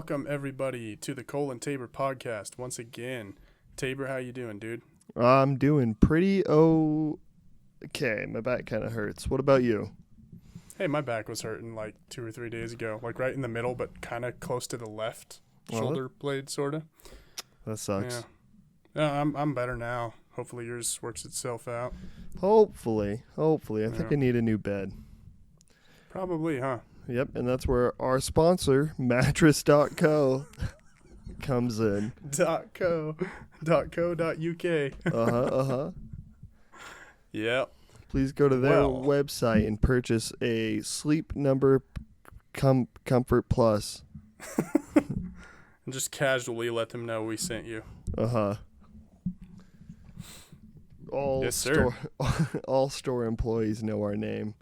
Welcome everybody to the Cole and Tabor podcast once again. Tabor, how you doing, dude? I'm doing pretty okay. My back kind of hurts. What about you? Hey, my back was hurting like 2 or 3 days ago, like right in the middle, but kind of close to the left shoulder blade, sort of. That sucks. Yeah, I'm better now. Hopefully yours works itself out. Hopefully. I think I need a new bed. Probably, huh? Yep, and that's where our sponsor, mattress.co, comes in. .co.uk. Yep. Please go to their website and purchase a Sleep Number Comfort Plus. And just casually let them know we sent you. Yes, sir. All store employees know our name.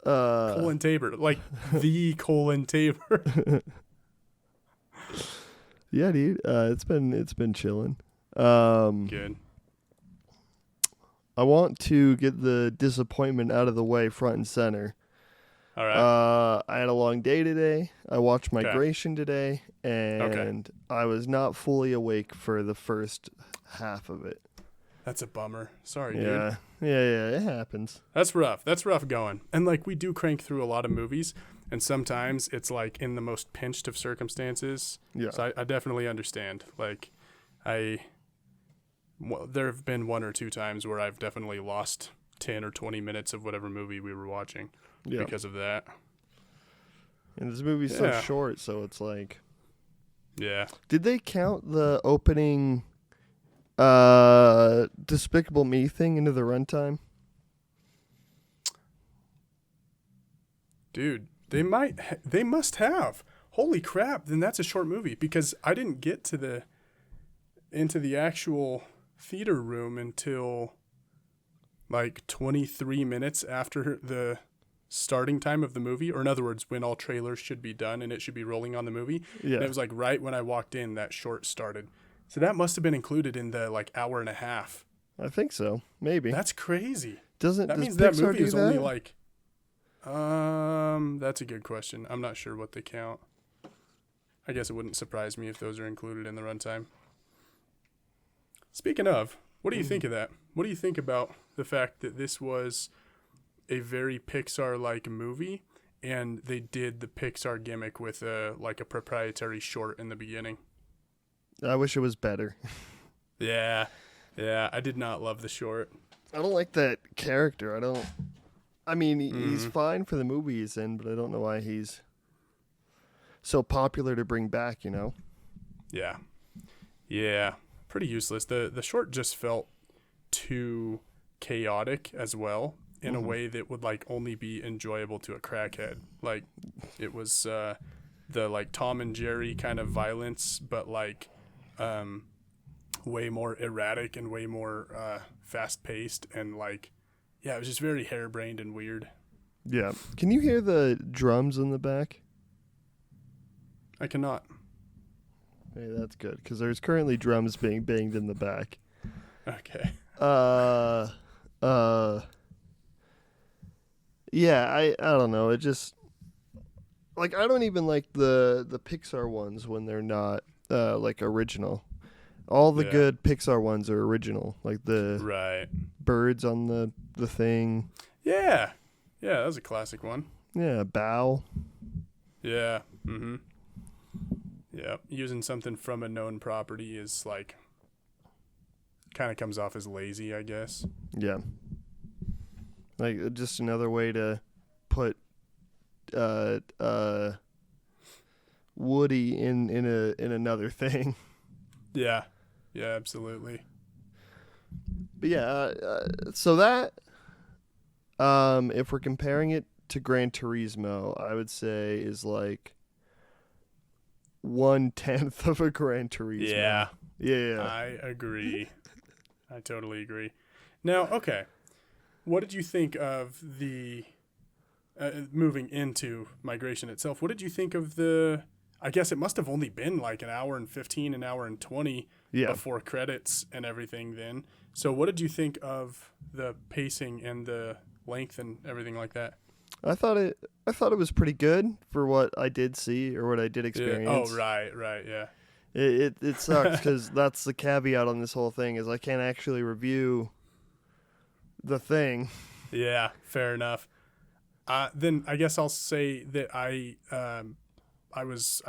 Cole and Tabor, like the Cole and Tabor. Yeah, dude. It's been chilling. Good. I want to get the disappointment out of the way front and center. All right. I had a long day today. I watched Migration today, and I was not fully awake for the first half of it. That's a bummer. Sorry, dude. Yeah, it happens. That's rough. That's rough going. And, like, we do crank through a lot of movies, and sometimes it's, like, in the most pinched of circumstances. Yeah. So I definitely understand. Like, there have been 1 or 2 times where I've definitely lost 10 or 20 minutes of whatever movie we were watching because of that. And this movie's so short, so it's like... Yeah. Did they count the opening... Despicable Me thing into the runtime? Dude, they must have. Holy crap, then that's a short movie because I didn't get into the actual theater room until like 23 minutes after the starting time of the movie, or in other words, when all trailers should be done and it should be rolling on the movie. Yeah. And it was like right when I walked in that short started. So that must have been included in the like hour and a half. I think so. Maybe. That's crazy. Does means that Pixar movie do is that? only like that's a good question. I'm not sure what they count. I guess it wouldn't surprise me if those are included in the runtime. Speaking of, what do you think of that? What do you think about the fact that this was a very Pixar-like movie and they did the Pixar gimmick with a proprietary short in the beginning? I wish it was better. Yeah, I did not love the short. I don't like that character. He's fine for the movie he's in, but I don't know why he's so popular to bring back, you know? Yeah, pretty useless. The short just felt too chaotic as well in a way that would like only be enjoyable to a crackhead. Like it was the like Tom and Jerry kind of violence, but like way more erratic and way more fast-paced, and like it was just very harebrained and weird. Yeah. Can you hear the drums in the back? I cannot. Hey, that's good, because there's currently drums being banged in the back. Okay. Yeah, I don't know. It just like I don't even like the Pixar ones when they're not like original. All the good Pixar ones are original, like the birds on the thing. Yeah, that was a classic one. Yeah, Bow. Yeah. Mm-hmm. Yeah, using something from a known property is like kind of comes off as lazy, I guess. Yeah. Like just another way to put Woody in another thing. Yeah, absolutely. But so that if we're comparing it to Gran Turismo, I would say is like 1/10 of a Gran Turismo. Yeah. I agree. I totally agree. Now, okay, what did you think of the moving into Migration itself? What did you think of the? I guess it must have only been like an hour and 15, an hour and 20 before credits and everything then. So what did you think of the pacing and the length and everything like that? I thought it was pretty good for what I did see or what I did experience. Oh, right, yeah. It sucks because that's the caveat on this whole thing is I can't actually review the thing. Yeah, fair enough. Then I guess I'll say that I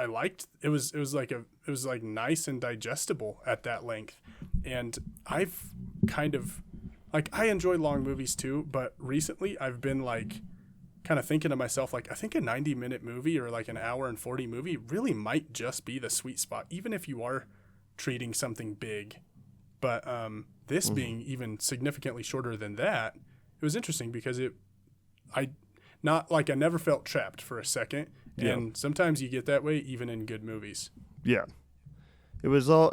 liked it was like nice and digestible at that length, and I've kind of like I enjoy long movies too, but recently I've been like kind of thinking to myself like I think a 90-minute movie or like an hour and 40 movie really might just be the sweet spot, even if you are treating something big. But this being even significantly shorter than that, it was interesting because I never felt trapped for a second. And sometimes you get that way even in good movies. Yeah. It was all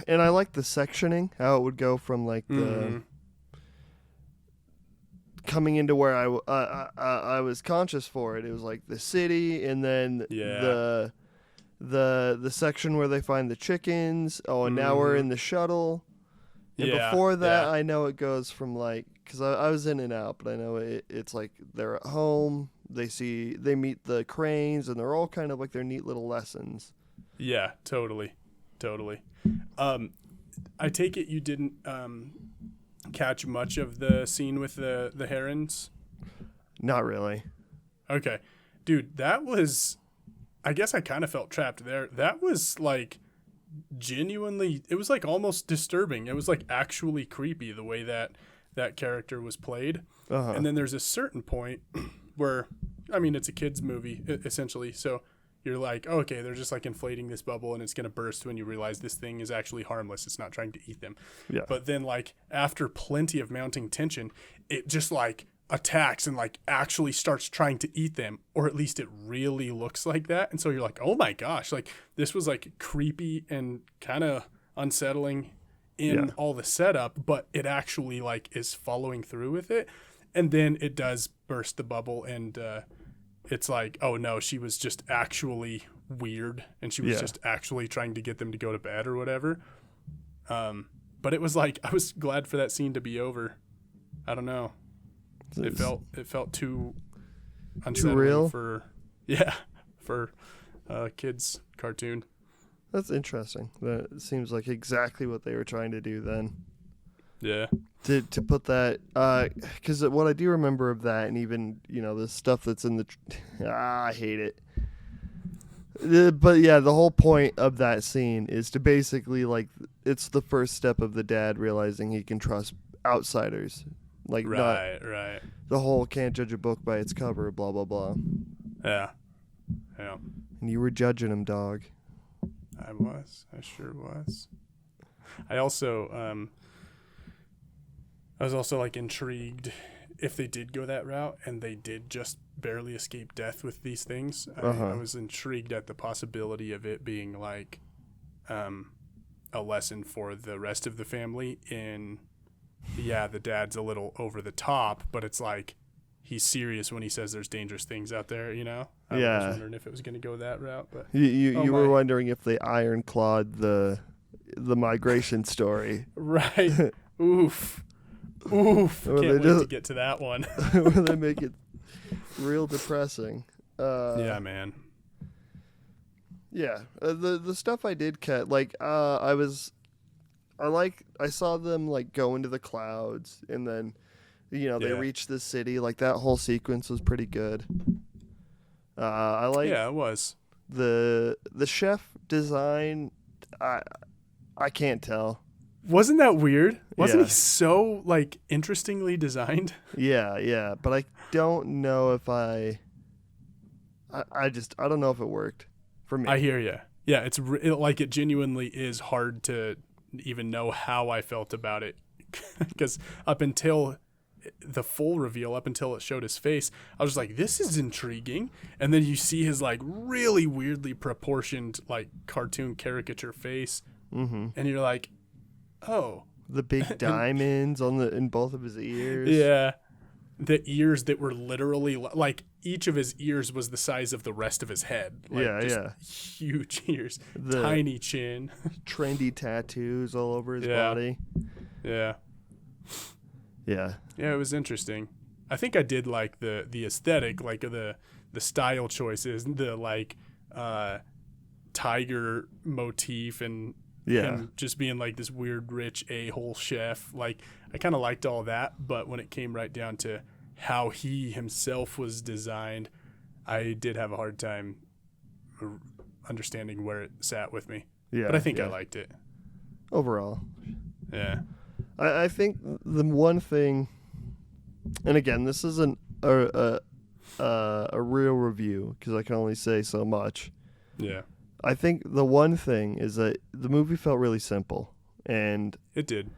and I like the sectioning, how it would go from like the coming into where I was conscious for it. It was like the city and then the section where they find the chickens. Oh, and now we're in the shuttle. And before that, I know it goes from like, because I was in and out, but I know it's like they're at home, they meet the cranes, and they're all kind of like their neat little lessons. Yeah, totally. I take it you didn't catch much of the scene with the herons? Not really. Okay. Dude, that was, I guess I kind of felt trapped there. That was like genuinely, it was like almost disturbing. It was like actually creepy the way that character was played. And then there's a certain point where, I mean, it's a kid's movie essentially. So you're like, oh, okay, they're just like inflating this bubble and it's going to burst when you realize this thing is actually harmless. It's not trying to eat them. Yeah. But then like after plenty of mounting tension, it just like attacks and like actually starts trying to eat them, or at least it really looks like that. And so you're like, oh my gosh, like this was like creepy and kind of unsettling in all the setup, but it actually like is following through with it. And then it does burst the bubble and it's like, oh no, she was just actually weird and she was just actually trying to get them to go to bed or whatever. But it was like, I was glad for that scene to be over. I don't know. It felt too unsettling, too real for a kid's cartoon. That's interesting. That seems like exactly what they were trying to do then. Yeah. To put that, because what I do remember of that, and even the stuff that's in I hate it. But yeah, the whole point of that scene is to basically like it's the first step of the dad realizing he can trust outsiders. Like right. The whole can't judge a book by its cover, blah blah blah. Yeah. And you were judging him, dog. I sure was. I was also like intrigued if they did go that route and they did just barely escape death with these things. I was intrigued at the possibility of it being like a lesson for the rest of the family in. Yeah, the dad's a little over the top, but it's like he's serious when he says there's dangerous things out there, I was wondering if it was going to go that route. But you were wondering if they ironclad the migration story. Right. Oof. Can't wait to get to that one. Where they make it real depressing. Yeah, man. Yeah. The stuff I did catch, like, I saw them like go into the clouds and then they reach the city. Like that whole sequence was pretty good. It was. The chef design, I can't tell. Wasn't that weird? Wasn't he so like interestingly designed? Yeah, but I don't know if I don't know if it worked for me. I hear you. Yeah, it genuinely is hard to even know how I felt about it because up until the full reveal, up until it showed his face, I was like, this is intriguing. And then you see his like really weirdly proportioned like cartoon caricature face, and you're like, oh, the big diamonds in both of his ears. Yeah, the ears that were literally like each of his ears was the size of the rest of his head. Like, huge ears, tiny chin, trendy tattoos all over his body. Yeah. Yeah, it was interesting. I think I did like the aesthetic, like the style choices, the like tiger motif, and him just being like this weird rich a-hole chef. Like I kind of liked all that, but when it came right down to how he himself was designed, I did have a hard time understanding where it sat with me. Yeah, but I think I liked it overall. Yeah, I think the one thing, and again, this isn't a real review because I can only say so much. Yeah. I think the one thing is that the movie felt really simple, and it did.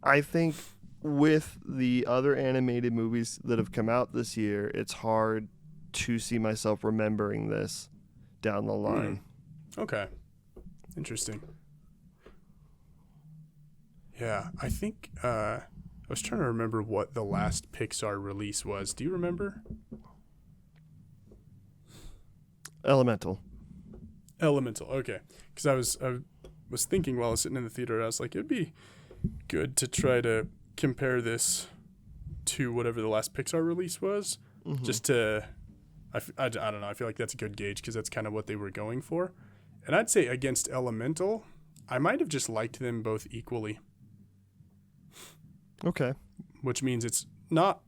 I think with the other animated movies that have come out this year, it's hard to see myself remembering this down the line. Okay. Interesting. Yeah, I think I was trying to remember what the last Pixar release was. Do you remember? Elemental. Okay. Because I was thinking while I was sitting in the theater, I was like, it'd be good to try to compare this to whatever the last Pixar release was, just to, I don't know, I feel like that's a good gauge because that's kind of what they were going for. And I'd say against Elemental, I might have just liked them both equally. Okay. Which means it's not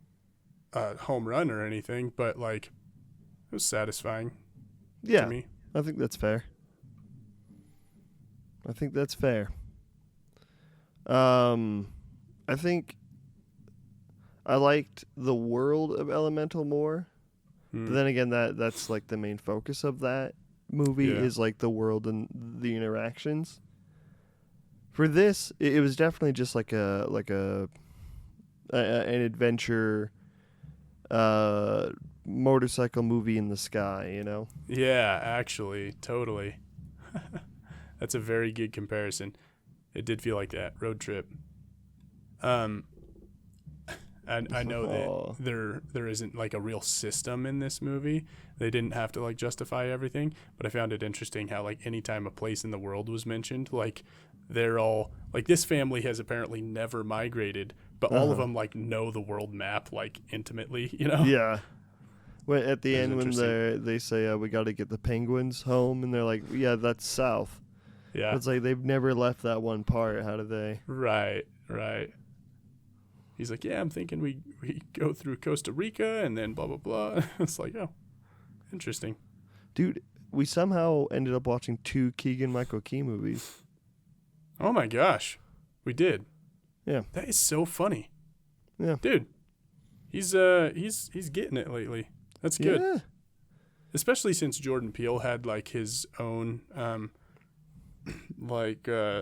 a home run or anything, but like it was satisfying to me. I think that's fair. I think I liked the world of Elemental more. But then again, that's like the main focus of that movie is like the world and the interactions. For this, it was definitely just like an adventure motorcycle movie in the sky, you know? Yeah, actually, totally. That's a very good comparison. It did feel like that road trip. And I know that there isn't like a real system in this movie. They didn't have to like justify everything, but I found it interesting how like anytime a place in the world was mentioned, like they're all like this family has apparently never migrated, but all of them like know the world map like intimately, you know? Yeah. When at the end when they say we got to get the penguins home, and they're like, yeah, that's south. Yeah. It's like they've never left that one part. How do they? Right. He's like, yeah, I'm thinking we go through Costa Rica and then blah, blah, blah. It's like, oh, interesting. Dude, we somehow ended up watching 2 Keegan-Michael Key movies. Oh, my gosh. We did. Yeah. That is so funny. Yeah. Dude, he's getting it lately. That's good. Yeah. Especially since Jordan Peele had, like, his own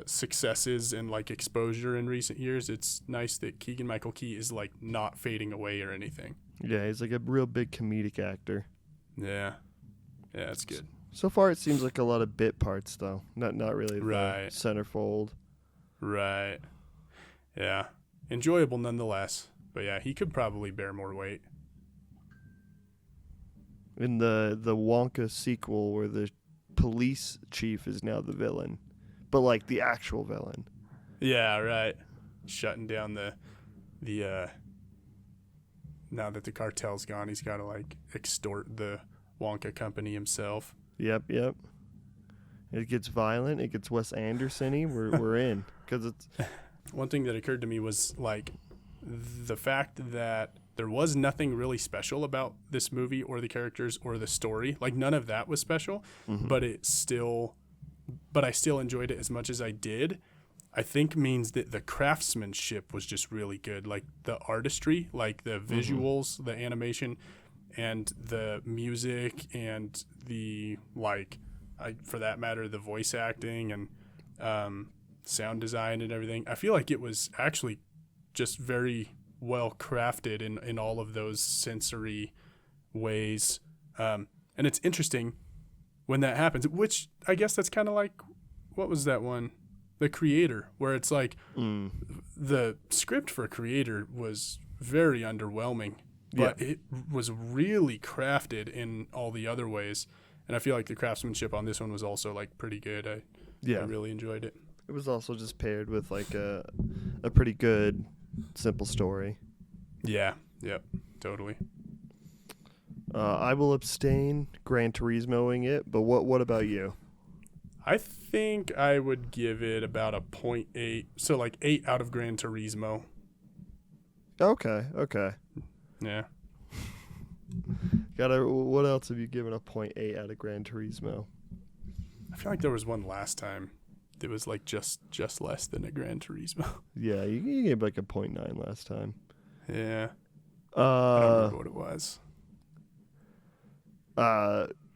successes and like exposure in recent years. It's nice that Keegan-Michael Key is like not fading away or anything. Yeah, he's like a real big comedic actor. Yeah, that's good. So far, it seems like a lot of bit parts though, not really the centerfold. Right. Yeah, enjoyable nonetheless. But yeah, he could probably bear more weight. In the Wonka sequel, where the police chief is now the villain, but like the actual villain. Yeah, right. Shutting down the now that the cartel's gone, he's got to like extort the Wonka company himself. Yep. It gets violent. It gets Wes Anderson-y. We're in, because it's one thing that occurred to me was like the fact that there was nothing really special about this movie or the characters or the story. Like none of that was special, but I still enjoyed it as much as I did. I think means that the craftsmanship was just really good. Like the artistry, like the visuals, the animation, and the music, and the for that matter, the voice acting and sound design and everything. I feel like it was actually just very well crafted in all of those sensory ways. And it's interesting when that happens, which I guess that's kind of like, what was that one? The Creator, where it's like the script for Creator was very underwhelming, but it was really crafted in all the other ways. And I feel like the craftsmanship on this one was also like pretty good. I really enjoyed it. It was also just paired with like a pretty good simple story. Yeah. Yep. totally. I will abstain Gran Turismoing it, but what about you? I think I would give it about a 0.8. So like 8 out of Gran Turismo. Okay. Yeah. What else have you given a 0.8 out of Gran Turismo? I feel like there was one last time that was like just less than a Gran Turismo. Yeah, you gave like a 0.9 last time. Yeah. I don't remember what it was.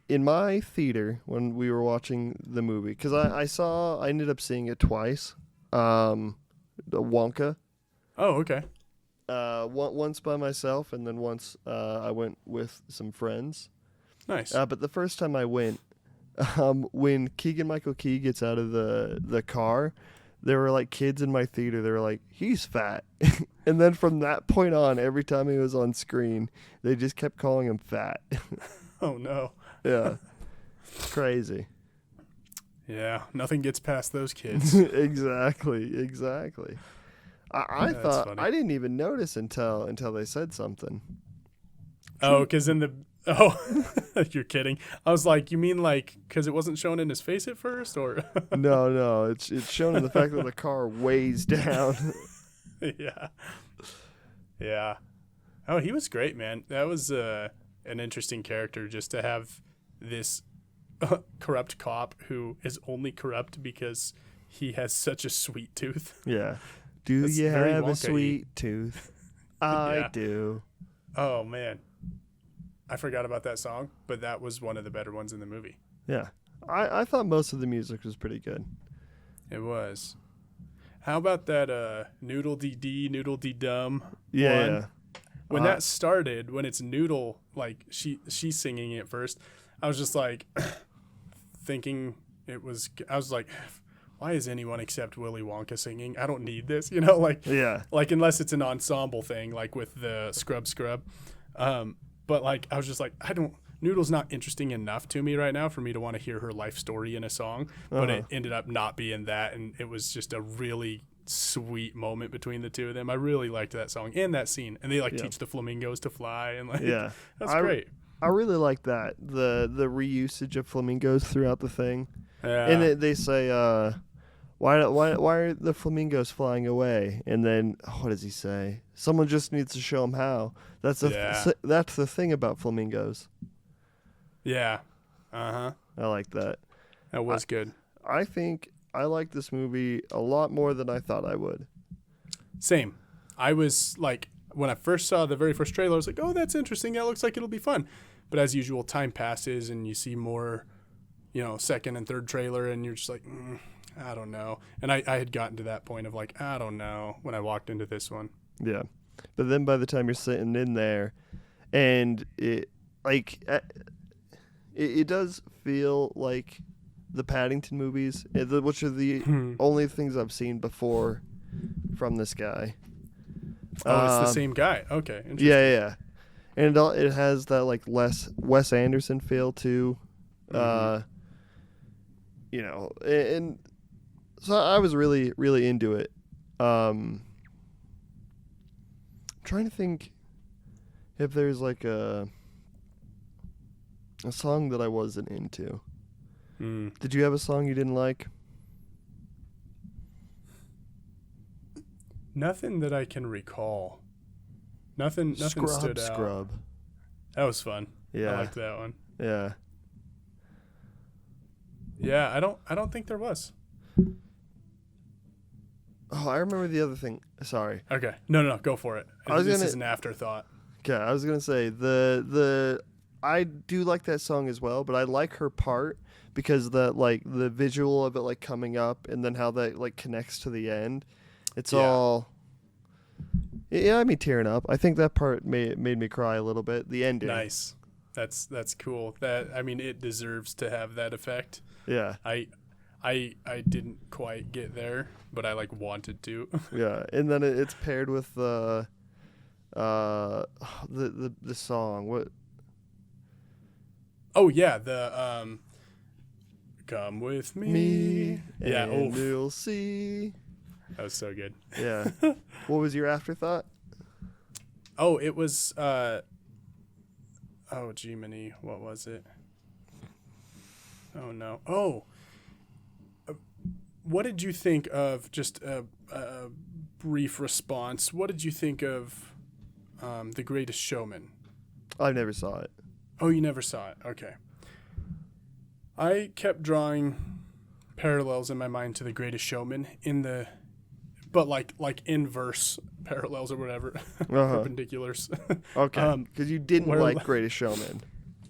In my theater when we were watching the movie, because I ended up seeing it twice. The Wonka. Oh, okay. Once by myself, and then once I went with some friends. Nice. But the first time I went, when Keegan-Michael Key gets out of the car, there were like kids in my theater. They were like, "He's fat," and then from that point on, every time he was on screen, they just kept calling him fat. Oh no. Yeah, crazy. Yeah, nothing gets past those kids. Exactly. I That's thought funny. I didn't even notice until they said something. Oh, because you're kidding. I was like, you mean like because it wasn't shown in his face at first, or? No, it's shown in the fact that the car weighs down. Yeah. Oh, he was great, man. That was an interesting character, just to have this corrupt cop who is only corrupt because he has such a sweet tooth. Yeah. Do That's you very have a Wonka-y. sweet tooth? I Yeah. do. Oh man, I forgot about that song, but that was one of the better ones in the movie. Yeah. I thought most of the music was pretty good. It was. How about that Noodle Dee Dee, Noodle Dee Dum Yeah. one? Yeah. When that started, when it's Noodle, like she's singing it first, I was just like thinking I was like, why is anyone except Willy Wonka singing? I don't need this, like Yeah. like unless it's an ensemble thing, like with the Scrub. But like I was just like, Noodle's not interesting enough to me right now for me to want to hear her life story in a song. But it ended up not being that, and it was just a really sweet moment between the two of them. I really liked that song and that scene, and they teach the flamingos to fly, and like that's great. I really like that the reusage of flamingos throughout the thing. Yeah. And they say, why are the flamingos flying away? And then what does he say? Someone just needs to show him how. That's the thing about flamingos. Yeah. Uh-huh. I like that. That was good. I think I like this movie a lot more than I thought I would. Same. I was like, when I first saw the very first trailer, I was like, oh, that's interesting. That looks like it'll be fun. But as usual, time passes and you see more, second and third trailer, and you're just like, I don't know. And I had gotten to that point of like, I don't know, when I walked into this one. Yeah. But then by the time you're sitting in there, and it does feel like the Paddington movies, which are the only things I've seen before from this guy. Oh, it's the same guy. Okay. Interesting. Yeah. And it has that like less Wes Anderson feel too. And so I was really, really into it. I'm trying to think if there's like a song that I wasn't into. Did you have a song you didn't like? Nothing that I can recall. Nothing stood out. Scrub. That was fun. Yeah. I liked that one. Yeah. Yeah, I don't think there was. Oh, I remember the other thing. Sorry. Okay. No, go for it. This is an afterthought. Okay, I was gonna say I do like that song as well, but I like her part because the visual of it like coming up and then how that like connects to the end. It's all. Yeah, I mean tearing up. I think that part made me cry a little bit. The ending. Nice. That's cool. It deserves to have that effect. Yeah. I didn't quite get there, but I like wanted to. Yeah, and then it's paired with the song. What? Oh yeah, the "Come with Me." Yeah. And you'll see. That was so good. Yeah. What was your afterthought? Oh, it was. Oh, Gemini. What was it? Oh no. Oh. What did you think of, just a brief response, what did you think of The Greatest Showman? I never saw it. Oh, you never saw it. Okay. I kept drawing parallels in my mind to The Greatest Showman but like inverse parallels or whatever, perpendiculars. Okay, because you didn't like Greatest Showman.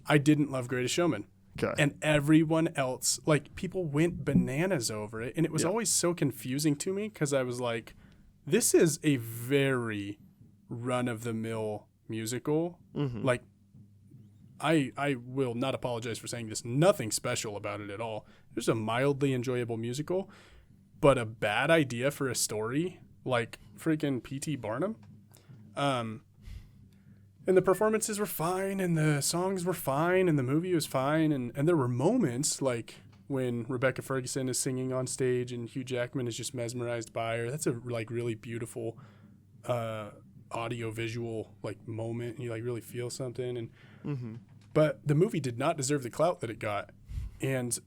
I didn't love Greatest Showman. Okay. And everyone else, like, people went bananas over it. And it was always so confusing to me because I was like, this is a very run-of-the-mill musical. Mm-hmm. Like, I will not apologize for saying this. Nothing special about it at all. There's a mildly enjoyable musical, but a bad idea for a story like freaking P.T. Barnum. And the performances were fine, and the songs were fine, and the movie was fine, and there were moments like when Rebecca Ferguson is singing on stage and Hugh Jackman is just mesmerized by her. That's a like really beautiful audio visual like moment, and you like really feel something. And but the movie did not deserve the clout that it got. And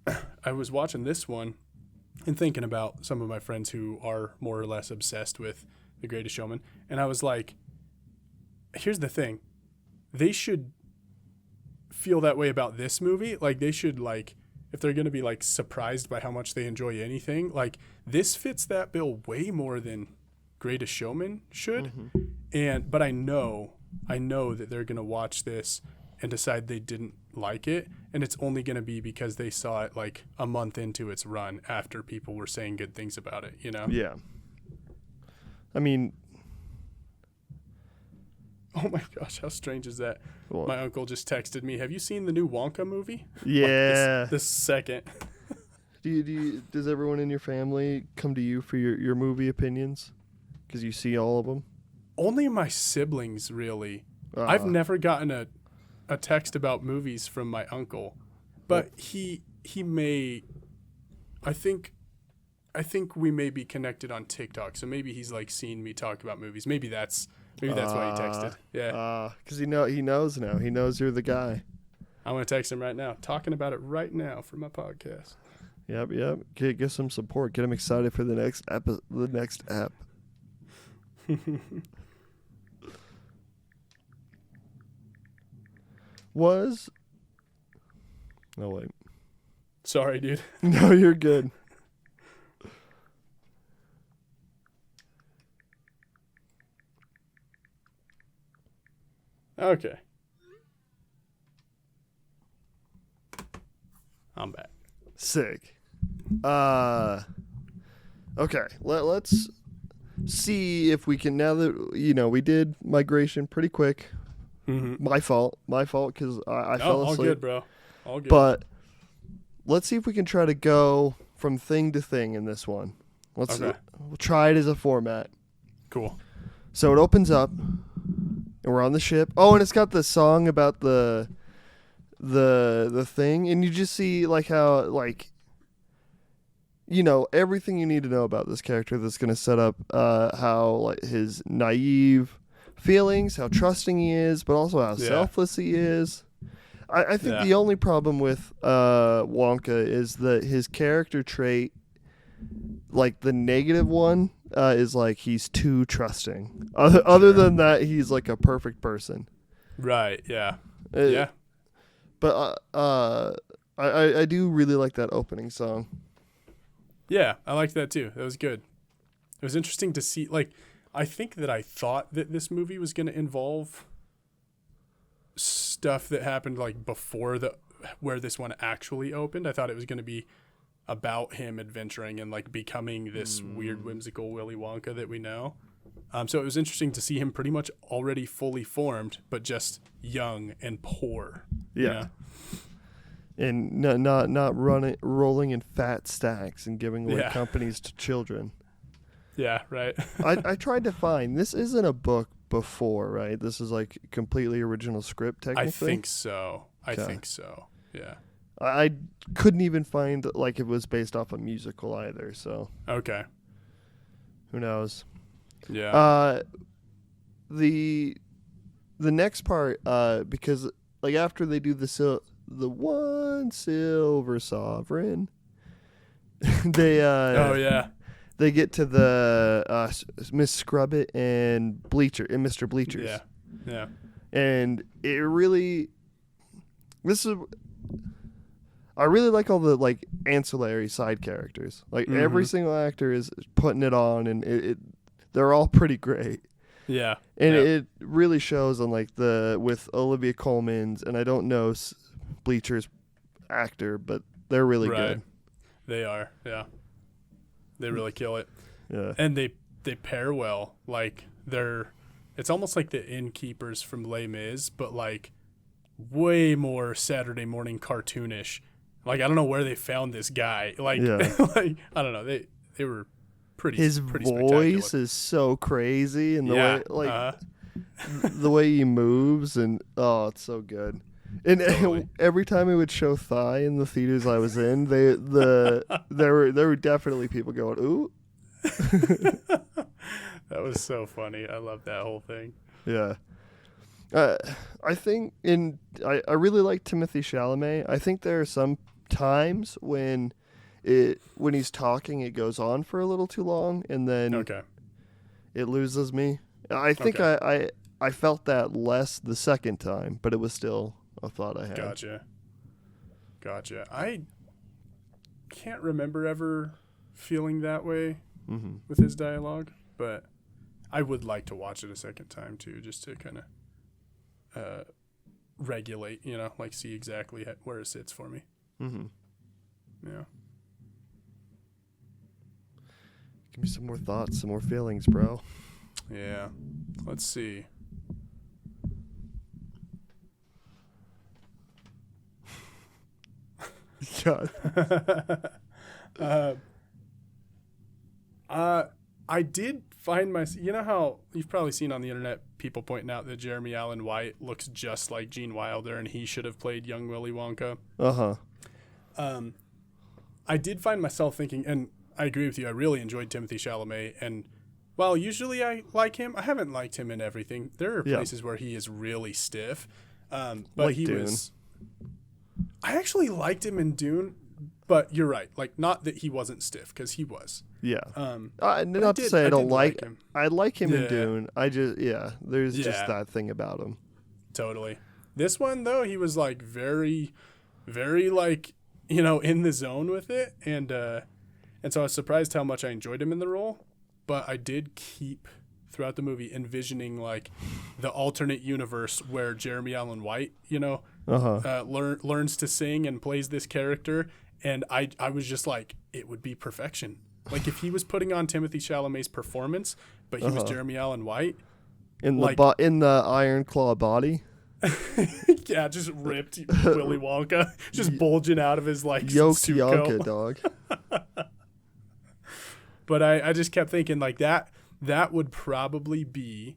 I was watching this one and thinking about some of my friends who are more or less obsessed with The Greatest Showman, and I was like, here's the thing. They should feel that way about this movie. Like, they should, like, if they're going to be, like, surprised by how much they enjoy anything, like, this fits that bill way more than Greatest Showman should. But I know that they're going to watch this and decide they didn't like it, and it's only going to be because they saw it, like, a month into its run after people were saying good things about it, you know? Yeah. I mean... Oh my gosh, how strange is that? What? My uncle just texted me, have you seen the new Wonka movie? Yeah. Like this second. Does everyone in your family come to you for your movie opinions? Because you see all of them? Only my siblings, really. I've never gotten a text about movies from my uncle. But he may... I think we may be connected on TikTok, so maybe he's like seen me talk about movies. Maybe that's why he texted. Yeah. Because he knows now. He knows you're the guy. I'm going to text him right now. Talking about it right now for my podcast. Yep. Get some support. Get him excited for the next app. No, wait. Sorry, dude. No, you're good. Okay. I'm back. Sick. Okay. Let's see if we can, now that, we did migration pretty quick. Mm-hmm. My fault, because I fell asleep. All good, bro. All good. But let's see if we can try to go from thing to thing in this one. We'll try it as a format. Cool. So it opens up, and we're on the ship. Oh, and it's got the song about the thing, and you just see like how everything you need to know about this character that's going to set up how like his naive feelings, how trusting he is, but also how selfless he is. I think the only problem with Wonka is that his character trait, like the negative one, is like he's too trusting. Other than that, he's like a perfect person. Right. Yeah. But I do really like that opening song. Yeah, I liked that too. That was good. It was interesting to see. Like, I think that I thought that this movie was going to involve stuff that happened like before where this one actually opened. I thought it was going to be about him adventuring and like becoming this weird whimsical Willy Wonka that we know. So it was interesting to see him pretty much already fully formed, but just young and poor. Yeah. And not rolling in fat stacks and giving away companies to children. Yeah, right. I tried to find, this isn't a book before, right? This is like completely original script technically? I think so. Yeah. I couldn't even find like it was based off a musical either, so. Okay. Who knows? Yeah. The the next part, because like after they do the one silver sovereign, they Oh yeah. they get to the Miss Scrubbit and Mr. Bleachers. Yeah. Yeah. And it really, I really like all the like ancillary side characters. Like every single actor is putting it on, and they're all pretty great. Yeah. And it really shows on like with Olivia Colman's, and I don't know Bleacher's actor, but they're really good. They are. Yeah. They really kill it. Yeah. And they pair well. Like it's almost like the innkeepers from Les Mis, but like way more Saturday morning cartoonish. Like I don't know where they found this guy. Like, like I don't know. They were pretty. His pretty voice is so crazy, and the way like the way he moves, and it's so good. And Totally. every time he would show thigh in the theaters I was in, there were definitely people going, "Ooh." That was so funny. I love that whole thing. Yeah. I think I really like Timothée Chalamet. I think there are some times when he's talking, it goes on for a little too long, and then it loses me. I think I felt that less the second time, but it was still a thought I had. Gotcha. I can't remember ever feeling that way with his dialogue, but I would like to watch it a second time too, just to kind of regulate, like see exactly where it sits for me. Yeah. Give me some more thoughts, some more feelings, bro. Yeah. Let's see. God. I did find how you've probably seen on the internet people pointing out that Jeremy Allen White looks just like Gene Wilder and he should have played young Willy Wonka. I did find myself thinking, and I agree with you, I really enjoyed Timothée Chalamet, and while usually I like him, I haven't liked him in everything. There are places where he is really stiff, but like he Dune. I actually liked him in Dune, but you're right. Like, not that he wasn't stiff, because he was. Yeah. Not to say I don't like him. I like him in Dune. I just, there's just that thing about him. Totally. This one, though, he was, like, very, very, like, in the zone with it. And so I was surprised how much I enjoyed him in the role. But I did keep, throughout the movie, envisioning, like, the alternate universe where Jeremy Allen White, learns to sing and plays this character. And I was just like, it would be perfection. Like, if he was putting on Timothée Chalamet's performance, but he was Jeremy Allen White. In the Iron Claw body? Yeah, just ripped Willy Wonka. Just bulging out of his, like, Yoke suit Yonka, coat. dog. But I just kept thinking, like, that would probably be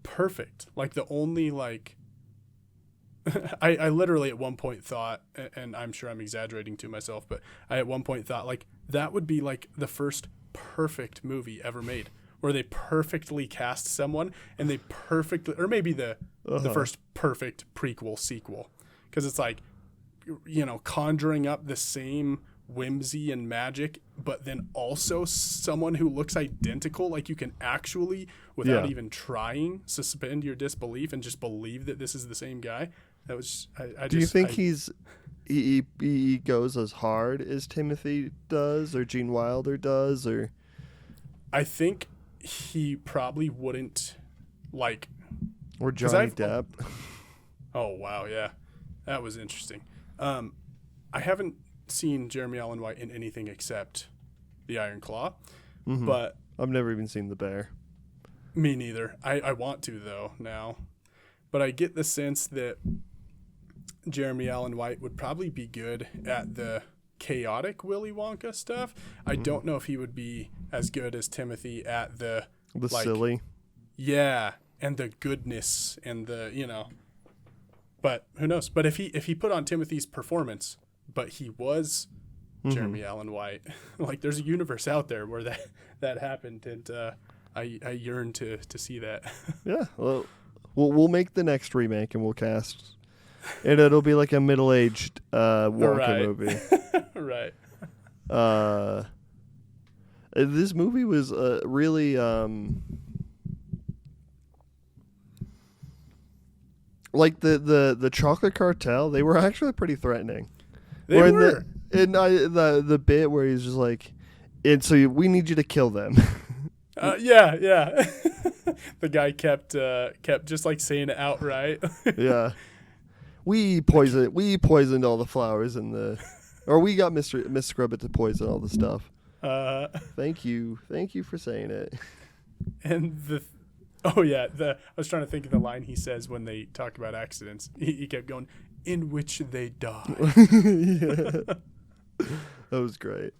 perfect. Like, the only, like... I literally at one point thought, and I'm sure I'm exaggerating to myself, but I at one point thought, like, that would be like the first perfect movie ever made, where they perfectly cast someone and they perfectly, or maybe the first perfect prequel sequel, because it's like, conjuring up the same whimsy and magic, but then also someone who looks identical, like you can actually, without even trying, suspend your disbelief and just believe that this is the same guy. That was Do you think he goes as hard as Timothy does, or Gene Wilder does, or? I think he probably wouldn't, like. Or Johnny Depp. Oh wow, yeah, that was interesting. I haven't seen Jeremy Allen White in anything except The Iron Claw, but I've never even seen The Bear. Me neither. I want to though now, but I get the sense that Jeremy Allen White would probably be good at the chaotic Willy Wonka stuff. I don't know if he would be as good as Timothy at the silly. Yeah, and the goodness and the, but who knows? But if he put on Timothy's performance, but he was Jeremy Allen White, like there's a universe out there where that happened, and I yearn to see that. Yeah, well, We'll make the next remake and we'll cast, and it'll be like a middle-aged Wonka movie. Right. This movie was really like the chocolate cartel. They were actually pretty threatening. They were. The bit where he's just like, and so we need you to kill them. Yeah. The guy kept just like saying it outright. Yeah. We poisoned all the flowers in or we got Miss Scrubbit to poison all the stuff. Thank you for saying it. And I was trying to think of the line he says when they talk about accidents. He kept going, in which they die. Yeah. That was great.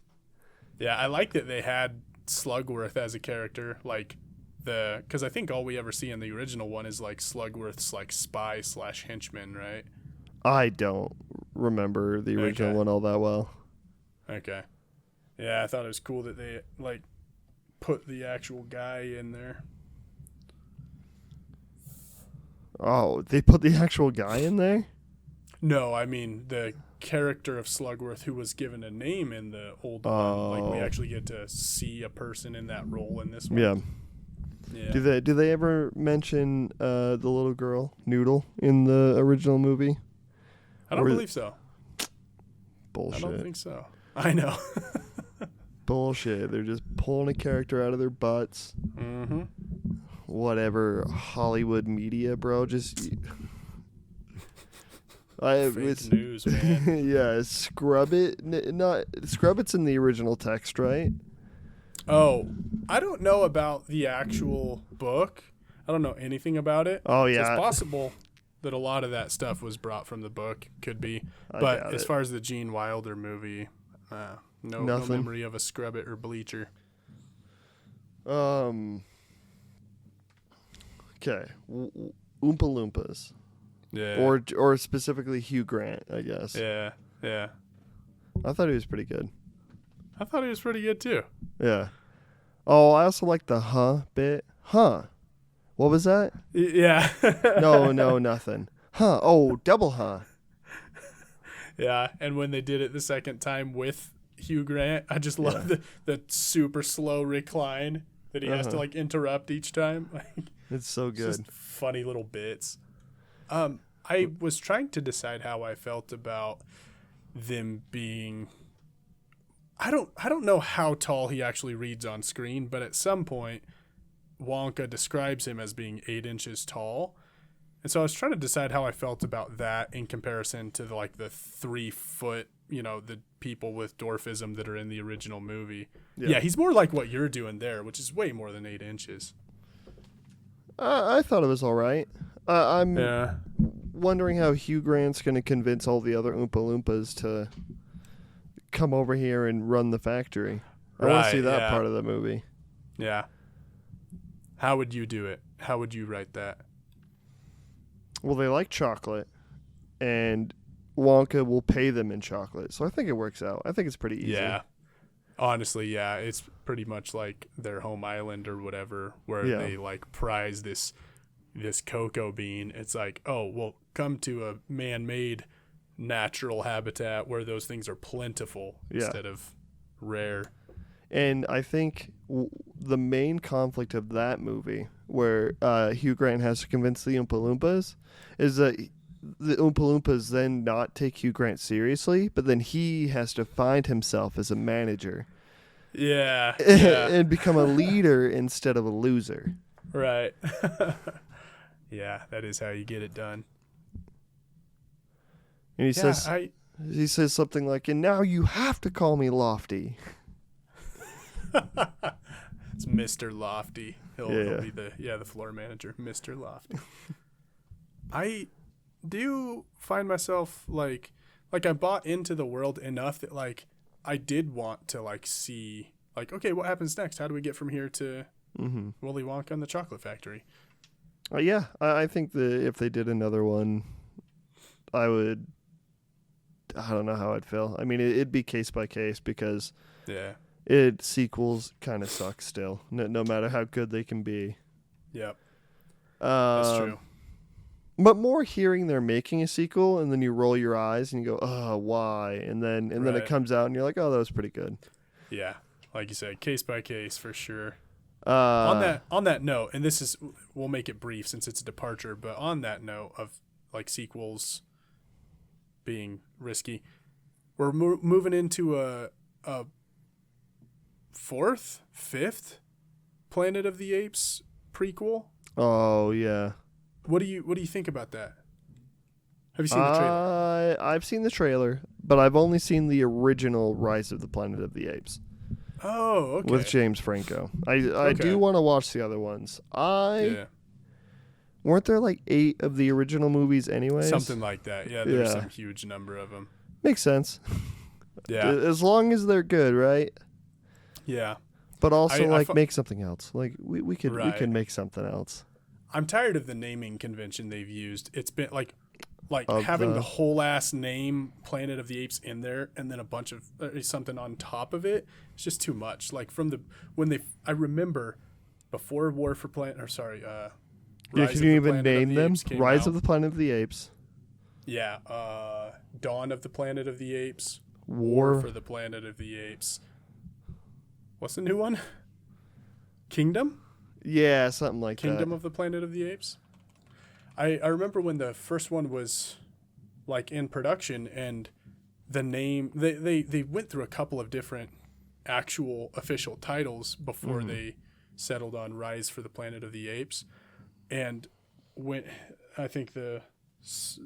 Yeah, I like that they had Slugworth as a character, like because I think all we ever see in the original one is like Slugworth's like spy / henchman, right? I don't remember the original one all that well. Okay. Yeah, I thought it was cool that they like put the actual guy in there. Oh, they put the actual guy in there? No, I mean the character of Slugworth who was given a name in the old one. Like we actually get to see a person in that role in this one. Yeah. Yeah. Do they ever mention the little girl Noodle in the original movie? I don't believe so. Bullshit. I don't think so. I know. Bullshit. They're just pulling a character out of their butts. Mm-hmm. Whatever. Hollywood media, bro. Just Fake news, man. Yeah, Scrubbit's in the original text, right? Oh, I don't know about the actual book. I don't know anything about it. Oh, yeah. So it's possible that a lot of that stuff was brought from the book. Could be. But as far as the Gene Wilder movie, no memory of a Scrubbit or Bleacher. Okay. Oompa Loompas. Yeah. Or specifically Hugh Grant, I guess. Yeah. I thought he was pretty good. I thought he was pretty good too. Yeah. Oh, I also like the bit. Huh. What was that? Yeah. No, nothing. Huh. Oh, double huh. Yeah, and when they did it the second time with Hugh Grant, I just love the super slow recline that he has to like interrupt each time. It's so good. Just funny little bits. I was trying to decide how I felt about them being. I don't know how tall he actually reads on screen, but at some point, Wonka describes him as being 8 inches tall. And so I was trying to decide how I felt about that in comparison to the 3 foot, the people with dwarfism that are in the original movie. Yeah, he's more like what you're doing there, which is way more than 8 inches. I thought it was all right. I'm wondering how Hugh Grant's going to convince all the other Oompa Loompas to come over here and run the factory. I want to see that part of the movie. Yeah. How would you do it? How would you write that? Well, they like chocolate, and Wonka will pay them in chocolate. So I think it works out. I think it's pretty easy. Yeah. Honestly, yeah. It's pretty much like their home island or whatever, where they like prize this cocoa bean. It's like, oh, well, come to a man-made natural habitat where those things are plentiful instead of rare. And I think the main conflict of that movie, where Hugh Grant has to convince the Oompa Loompas, is that the Oompa Loompas then not take Hugh Grant seriously, but then he has to find himself as a manager. Yeah. And become a leader instead of a loser. Right. Yeah, that is how you get it done. And he says something like, and now you have to call me Lofty. It's Mr. Lofty. He'll be the floor manager, Mr. Lofty. I do find myself like I bought into the world enough that like I did want to like see like, okay, what happens next? How do we get from here to Willy Wonka and the Chocolate Factory? Yeah, I think that if they did another one, I don't know how I'd feel. I mean, it'd be case by case because sequels kind of suck still, no matter how good they can be. Yep. That's true. But more hearing they're making a sequel, and then you roll your eyes and you go, "Oh, why?" And then it Right. comes out and you're like, "Oh, that was pretty good." Yeah, like you said, case by case for sure. Uh, On that note, and we'll make it brief since it's a departure, but on that note of like sequels being risky, we're moving into a fifth Planet of the Apes prequel. oh yeah. What do you think about that? Have you seen the trailer? I've seen the trailer, but I've only seen the original Rise of the Planet of the Apes Oh, okay. with James Franco. I do want to watch the other ones. Yeah, Weren't there like 8 of the original movies anyways? something like that. Yeah, there's Yeah. some huge number of them. Makes sense. Yeah, As long as they're good, right? yeah. But also I make something else. Like we could Right. make something else. I'm tired of the naming convention they've used. It's been like Of having the- the whole ass name Planet of the Apes in there and then a bunch of something on top of it. It's just too much. Like I remember before War for Planet, or sorry, Yeah, Rise can of you the even Planet of name the them? Apes came Rise out. of the Planet of the Apes. Yeah, Dawn of the Planet of the Apes, War for the Planet of the Apes. What's the new one? Kingdom? Yeah, something like Kingdom that. of the Planet of the Apes. I remember when the first one was like in production and the name they went through a couple of different actual official titles before they settled on Rise for the Planet of the Apes. And when I think the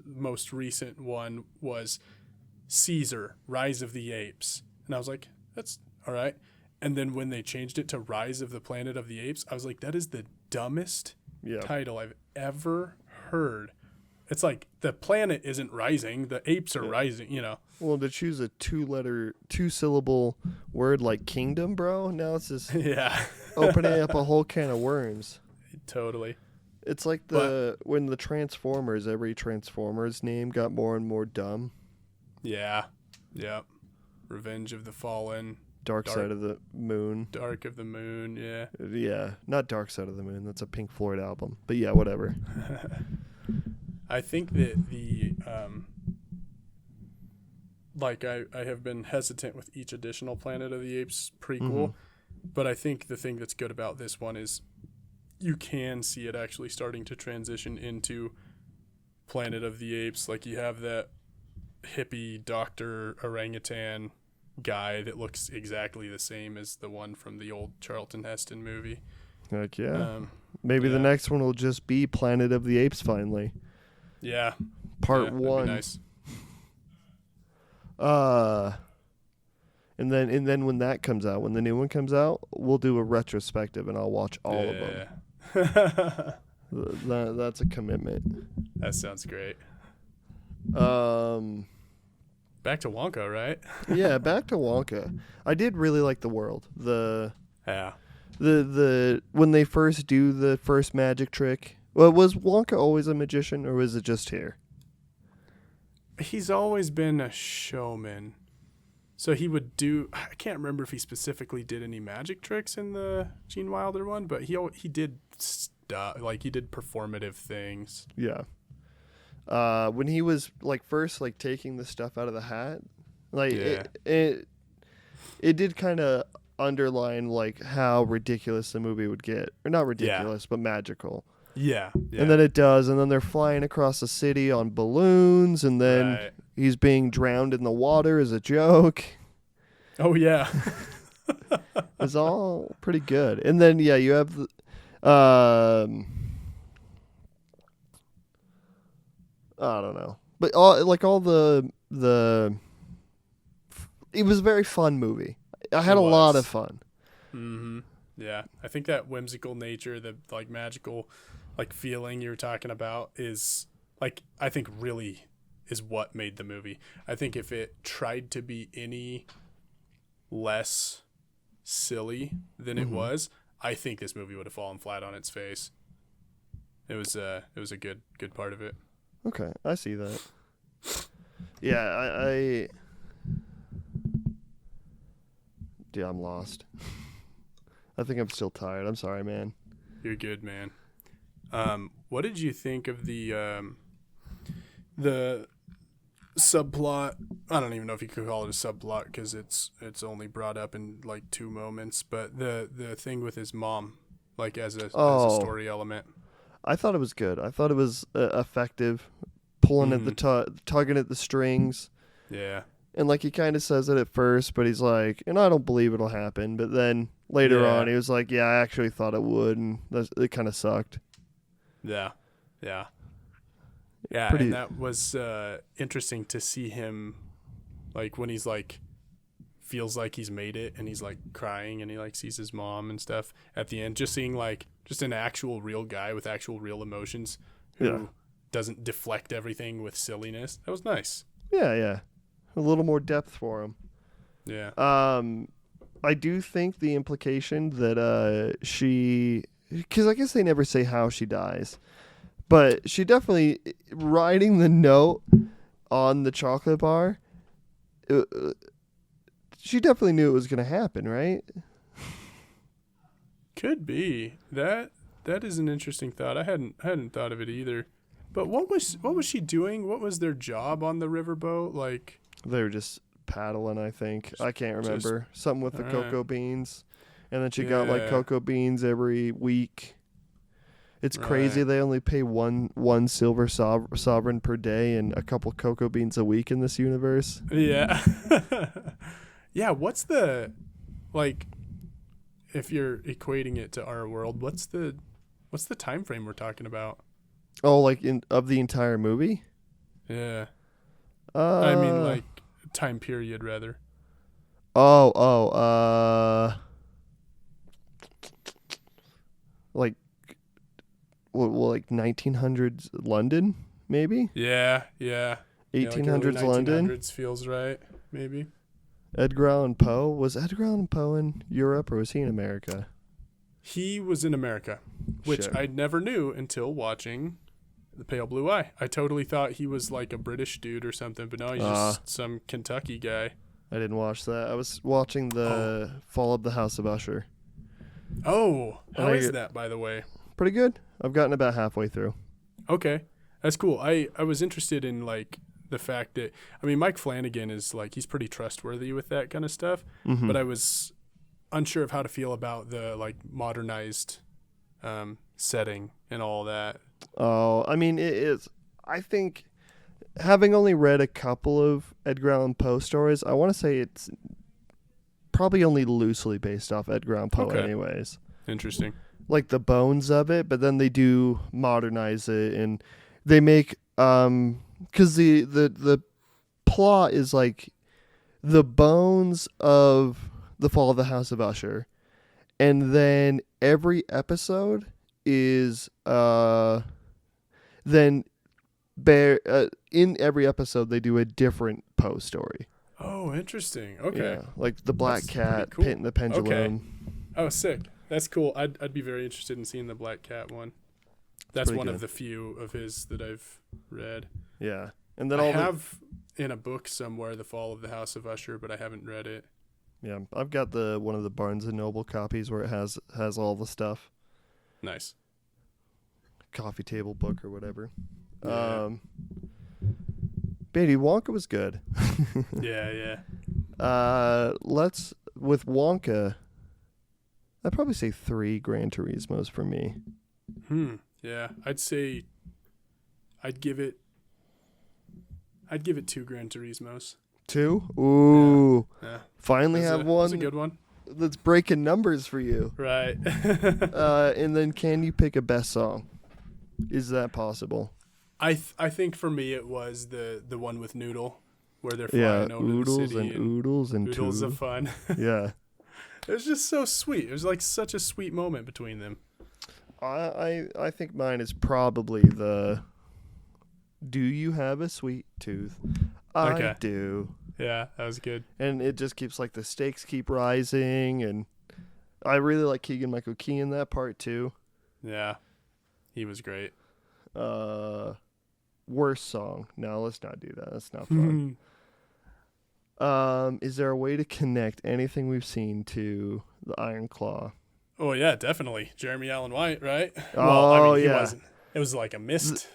most recent one was Caesar, Rise of the Apes. And I was like, that's all right. And then when they changed it to Rise of the Planet of the Apes, I was like, that is the dumbest Yeah. title I've ever heard. It's like the planet isn't rising, the apes are rising, you know. Well, to choose a 2-syllable word like kingdom, bro, now it's just Yeah. opening up a whole can of worms. Totally. It's like when the Transformers, every Transformers name got more and more dumb. Yeah. Yeah. Revenge of the Fallen, Dark Side of the Moon. Dark of the Moon, yeah. Yeah, not Dark Side of the Moon. That's a Pink Floyd album. But yeah, whatever. I think that I have been hesitant with each additional Planet of the Apes prequel, but I think the thing that's good about this one is you can see it actually starting to transition into Planet of the Apes. Like you have that hippie doctor orangutan guy that looks exactly the same as the one from the old Charlton Heston movie. Like, yeah. yeah. Maybe the next one will just be Planet of the Apes finally. Yeah. Part that'd be 1. nice. And then when that comes out, when the new one comes out, we'll do a retrospective and I'll watch all of them. That's a commitment. That sounds great. Back to Wonka, right? Yeah, back to Wonka. I did really like the world. Yeah. The when they first do the first magic trick. Well, was Wonka always a magician or was it just here? He's always been a showman. So he would do, I can't remember if he specifically did any magic tricks in the Gene Wilder one, but he did stuff, like he did performative things. Yeah. When he was like first like taking the stuff out of the hat, like it did kind of underline like how ridiculous the movie would get, or not ridiculous, but magical. Yeah. And then it does, and then they're flying across the city on balloons, and then he's being drowned in the water as a joke. Oh yeah. It's all pretty good. And then you have the I don't know. But all the it was a very fun movie. I had a lot of fun. Mm-hmm. Yeah. I think that whimsical nature, the like magical like feeling you were talking about is like I think really is what made the movie. I think if it tried to be any less silly than it was, I think this movie would have fallen flat on its face. It was a good part of it. Okay, I see that. Yeah, Dude, I'm lost. I think I'm still tired. I'm sorry, man. You're good, man. What did you think of the subplot? I don't even know if you could call it a subplot because it's only brought up in like 2 moments. But the thing with his mom, like as a story element. I thought it was good. I thought it was effective, pulling at the tugging at the strings. Yeah. And like he kind of says it at first, but he's like, and I don't believe it'll happen. But then later on, he was like, yeah, I actually thought it would, and it kind of sucked. Yeah. And that was interesting to see him, like when he's like feels like he's made it, and he's like crying, and he like sees his mom and stuff at the end. Just seeing like just an actual real guy with actual real emotions who doesn't deflect everything with silliness. That was nice. Yeah. A little more depth for him. Yeah. I do think the implication that because I guess they never say how she dies, but she definitely, writing the note on the chocolate bar, she definitely knew it was going to happen, right? Could be. That is an interesting thought. I hadn't thought of it either. But what was she doing? What was their job on the riverboat? Like, they were just paddling, I think. I can't remember. Something with the cocoa beans. And then she got like cocoa beans every week. It's crazy. They only pay one silver sovereign per day and a couple cocoa beans a week in this universe. Yeah. Yeah, what's the, like, if you're equating it to our world, what's the time frame we're talking about? Oh, like of the entire movie? Yeah. I mean, like, time period, rather. Like, like 1900s London, maybe? Yeah. 1800s like London? 1900s feels right, maybe. Edgar Allan Poe? Was Edgar Allan Poe in Europe, or was he in America? He was in America, which I never knew until watching The Pale Blue Eye. I totally thought he was like a British dude or something, but no, he's just some Kentucky guy. I didn't watch that. I was watching the Fall of the House of Usher. Oh, how is that, by the way? Pretty good. I've gotten about halfway through. Okay, that's cool. I was interested in like the fact that, I mean, Mike Flanagan is like, he's pretty trustworthy with that kind of stuff, but I was unsure of how to feel about the like modernized setting and all that. Oh, I mean, I think, having only read a couple of Edgar Allan Poe stories, I want to say it's probably only loosely based off Edgar Allan Poe anyways. Interesting. Like the bones of it, but then they do modernize it, and they make, because the plot is like the bones of the Fall of the House of Usher, and then every episode is in every episode they do a different Poe story. Oh, interesting. Okay. Yeah, like the Black Cat, cool. Pit and the Pendulum. Okay. Oh, sick. That's cool. I'd be very interested in seeing the Black Cat one. That's one of the few of his that I've read. Yeah. And then I have in a book somewhere The Fall of the House of Usher, but I haven't read it. Yeah, I've got one of the Barnes & Noble copies where it has all the stuff. Nice. Coffee table book or whatever. Yeah. Baby, Wonka was good. Yeah. With Wonka, I'd probably say 3 Gran Turismos for me. Yeah, I'd say I'd give it 2 Gran Turismos. 2? Ooh. Yeah. Finally have one. That's a good one. That's breaking numbers for you. Right. And then can you pick a best song? Is that possible? I think for me it was the one with Noodle, where they're flying over the city. Oodles of fun. Yeah. It was just so sweet. It was like such a sweet moment between them. I think mine is probably the Do You Have a Sweet Tooth? I do. Yeah, that was good. And it just keeps like the stakes keep rising, and I really like Keegan-Michael Key in that part too. Yeah. He was great. Worst song. No, let's not do that. That's not fun. Is there a way to connect anything we've seen to the Iron Claw? Oh yeah, definitely. Jeremy Allen White, right? Oh, he wasn't. It was like a mist.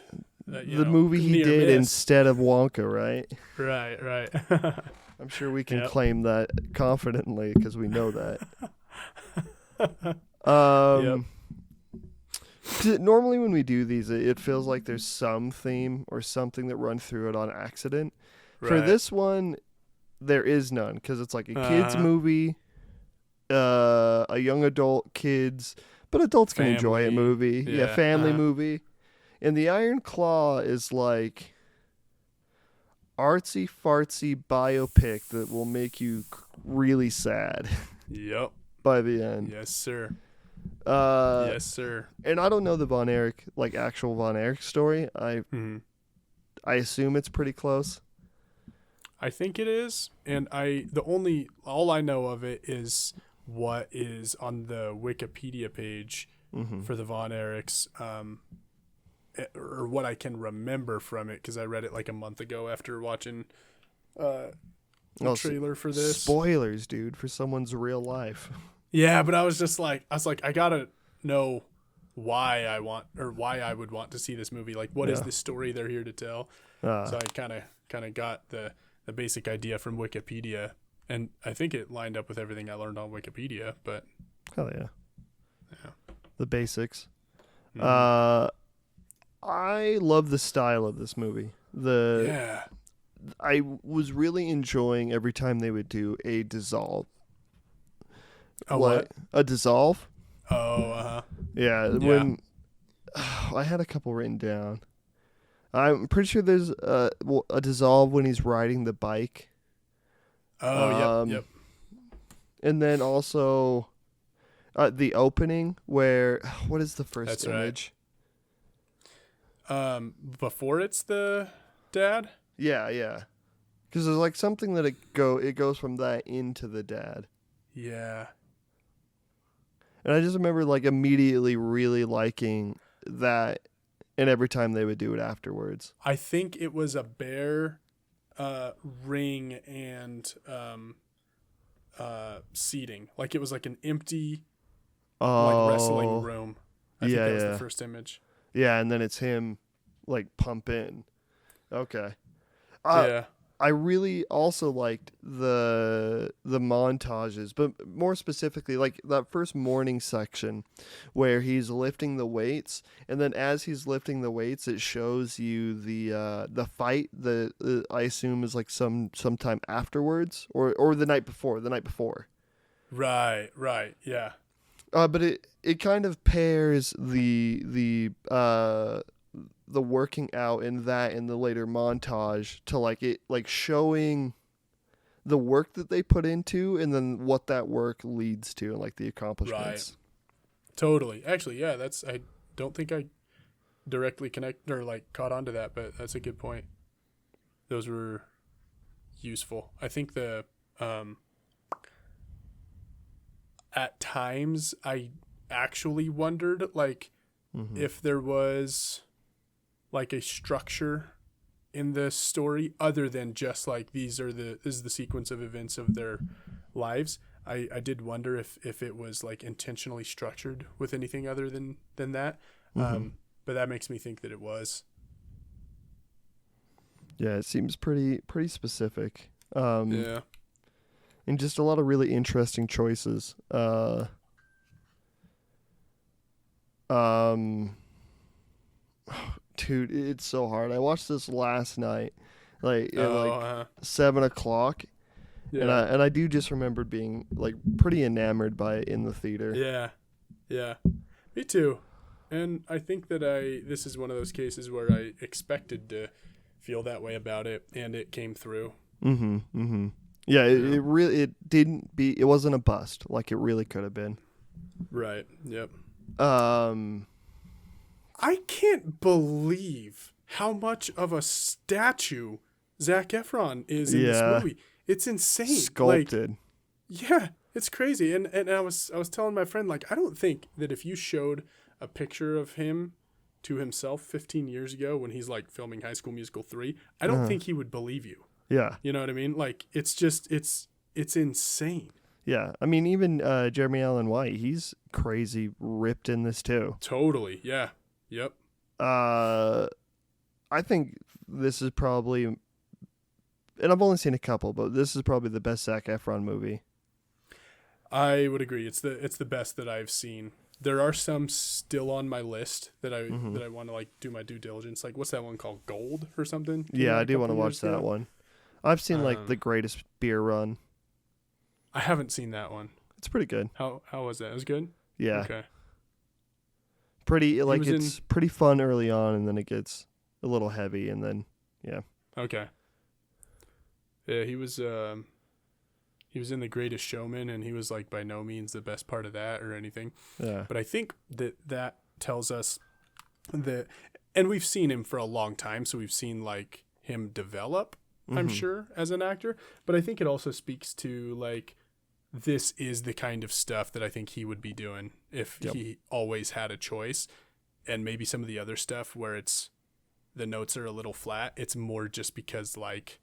The movie he did miss. instead of Wonka, right? Right. I'm sure we can claim that confidently because we know that. Yep. Normally when we do these, it feels like there's some theme or something that runs through it on accident. Right. For this one, there is none because it's like a kids movie, a young adult kids, but adults can enjoy a movie. Yeah, family movie. And the Iron Claw is like artsy fartsy biopic that will make you really sad. Yep. By the end. Yes, sir. Yes, sir. And I don't know the Von Erich, like actual Von Erich story. I assume it's pretty close. I think it is, and all I know of it is what is on the Wikipedia page for the Von Erichs, or what I can remember from it because I read it like a month ago after watching the trailer for this. Spoilers, dude, for someone's real life. Yeah, but I was like, I gotta know why I would want to see this movie. Like, what is the story they're here to tell? So I kind of got the basic idea from Wikipedia, and I think it lined up with everything I learned on Wikipedia. But hell yeah, the basics. I love the style of this movie. I was really enjoying every time they would do a dissolve. What? A dissolve? Oh, yeah. When I had a couple written down. I'm pretty sure there's a dissolve when he's riding the bike. Oh, yep. And then also the opening where what is the first That's image? Right. Before it's the dad? Yeah. Because there's like something that it goes from that into the dad. Yeah. And I just remember like immediately really liking that, and every time they would do it afterwards. I think it was a bear ring and seating. Like it was like an empty like wrestling room. I think that was the first image. Yeah, and then it's him like pump in. Okay. Yeah. I really also liked the montages, but more specifically, like that first morning section where he's lifting the weights, and then as he's lifting the weights, it shows you the fight. I assume is like sometime afterwards or the night before. Right. Yeah. But it kind of pairs the working out in that in the later montage to like showing the work that they put into and then what that work leads to and like the accomplishments. Right. Totally. Actually, yeah, I don't think I directly connect or like caught onto that, but that's a good point. Those were useful. I think at times I actually wondered like if there was like a structure in the story other than just like this is the sequence of events of their lives. I did wonder if it was like intentionally structured with anything other than that. But that makes me think that it was. Yeah, it seems pretty specific. Yeah. And just a lot of really interesting choices. Dude, it's so hard. I watched this last night, like at 7:00, and I do just remember being like pretty enamored by it in the theater. Yeah, me too. And I think that this is one of those cases where I expected to feel that way about it, and it came through. Yeah, it wasn't a bust like it really could have been. Right. Yep. I can't believe how much of a statue Zac Efron is in this movie. It's insane. Sculpted. Yeah, it's crazy. And I was telling my friend, like, I don't think that if you showed a picture of him to himself 15 years ago when he's like filming High School Musical 3, I don't think he would believe you. Yeah. You know what I mean? Like, it's just, it's insane. Yeah. I mean, even Jeremy Allen White, he's crazy ripped in this too. Totally. Yeah. Yep. I think this is probably, and I've only seen a couple, but this is probably the best Zac Efron movie. I would agree. It's the best that I've seen. There are some still on my list that I want to like do my due diligence. Like, what's that one called? Gold or something? Yeah, I do want to watch that one. I've seen like The Greatest Beer Run. I haven't seen that one. It's pretty good. How was that? It was good? Yeah. Okay. Pretty like it's pretty fun early on, and then it gets a little heavy, and then yeah. Okay. Yeah, he was in The Greatest Showman, and he was like by no means the best part of that or anything. Yeah. But I think that tells us that, and we've seen him for a long time, so we've seen like him develop, I'm sure, as an actor. But I think it also speaks to like, this is the kind of stuff that I think he would be doing if he always had a choice. And maybe some of the other stuff where the notes are a little flat, it's more just because like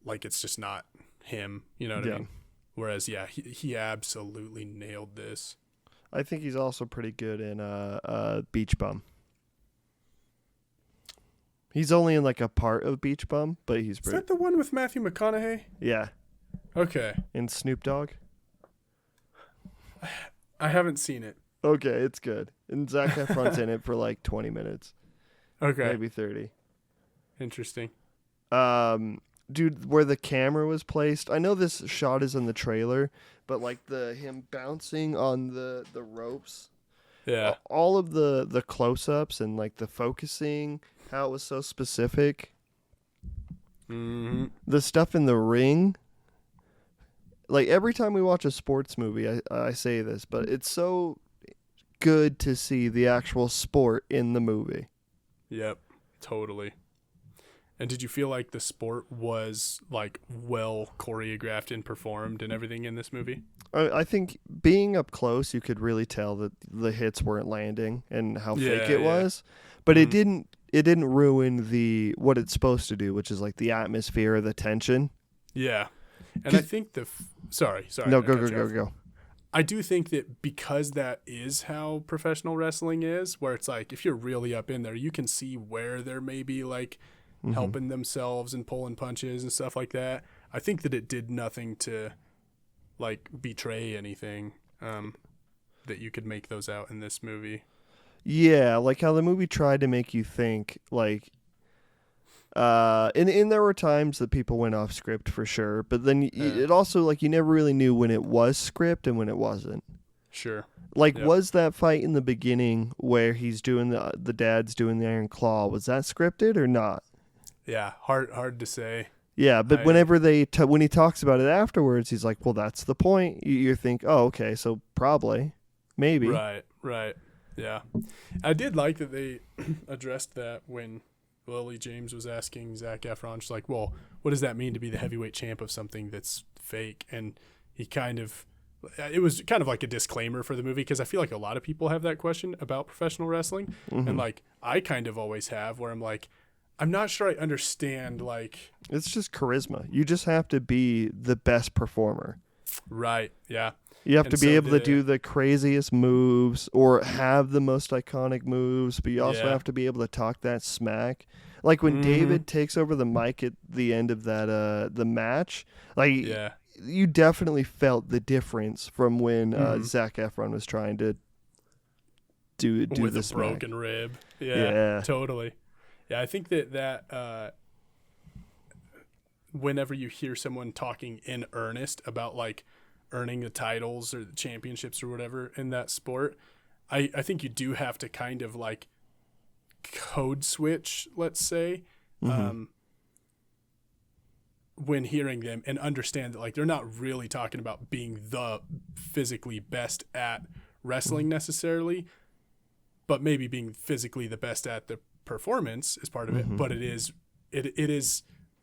it's just not him, you know what I mean? Whereas, yeah, he absolutely nailed this. I think he's also pretty good in Beach Bum. He's only in like a part of Beach Bum, but he's pretty. Is that the one with Matthew McConaughey? Yeah. Okay. And Snoop Dogg? I haven't seen it. Okay, it's good. And Zac Efron's in it for like 20 minutes. Okay. Maybe 30. Interesting. Dude, where the camera was placed, I know this shot is in the trailer, but like him bouncing on the ropes. Yeah. All of the close-ups and like the focusing, how it was so specific. Mm-hmm. The stuff in the ring. Like every time we watch a sports movie, I say this, but it's so good to see the actual sport in the movie. Yep, totally. And did you feel like the sport was like well choreographed and performed and everything in this movie? I think being up close, you could really tell that the hits weren't landing and how fake it was. But it didn't ruin what it's supposed to do, which is like the atmosphere, the tension. Yeah. And I think sorry. No, go. I do think that because that is how professional wrestling is, where it's like if you're really up in there, you can see where they're maybe like helping themselves and pulling punches and stuff like that. I think that it did nothing to like betray anything that you could make those out in this movie. Yeah, like how the movie tried to make you think like and there were times that people went off script for sure, but then it also like you never really knew when it was script and when it wasn't. Sure. Like was that fight in the beginning where he's doing the dad's doing the Iron Claw, was that scripted or not? Yeah, hard to say. Yeah, but whenever when he talks about it afterwards, he's like, "Well, that's the point." You think, "Oh, okay, so probably, maybe." Right. Yeah, I did like that they addressed that when Lily James was asking Zac Efron. She's like, "Well, what does that mean to be the heavyweight champ of something that's fake?" And it was kind of like a disclaimer for the movie because I feel like a lot of people have that question about professional wrestling, and like I kind of always have, where I'm like, I'm not sure I understand, like... It's just charisma. You just have to be the best performer. Right, yeah. You have to be able to do the craziest moves or have the most iconic moves, but you also have to be able to talk that smack. Like when David takes over the mic at the end of that the match, like you definitely felt the difference from when Zac Efron was trying to do with this a broken rib. Yeah, totally. Yeah, I think that whenever you hear someone talking in earnest about like earning the titles or the championships or whatever in that sport, I think you do have to kind of like code switch, let's say, when hearing them and understand that like they're not really talking about being the physically best at wrestling necessarily, but maybe being physically the best at the performance is part of it, but it is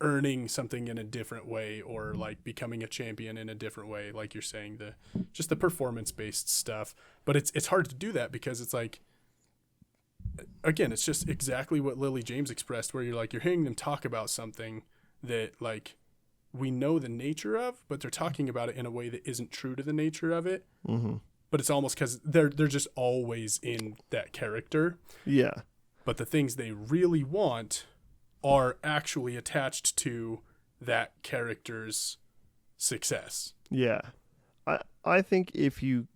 earning something in a different way or like becoming a champion in a different way, like you're saying, just the performance based stuff. But it's hard to do that because it's like, again, it's just exactly what Lily James expressed, where you're hearing them talk about something that like we know the nature of, but they're talking about it in a way that isn't true to the nature of it. but it's almost because they're just always in that character. Yeah. But the things they really want are actually attached to that character's success. Yeah. I think if you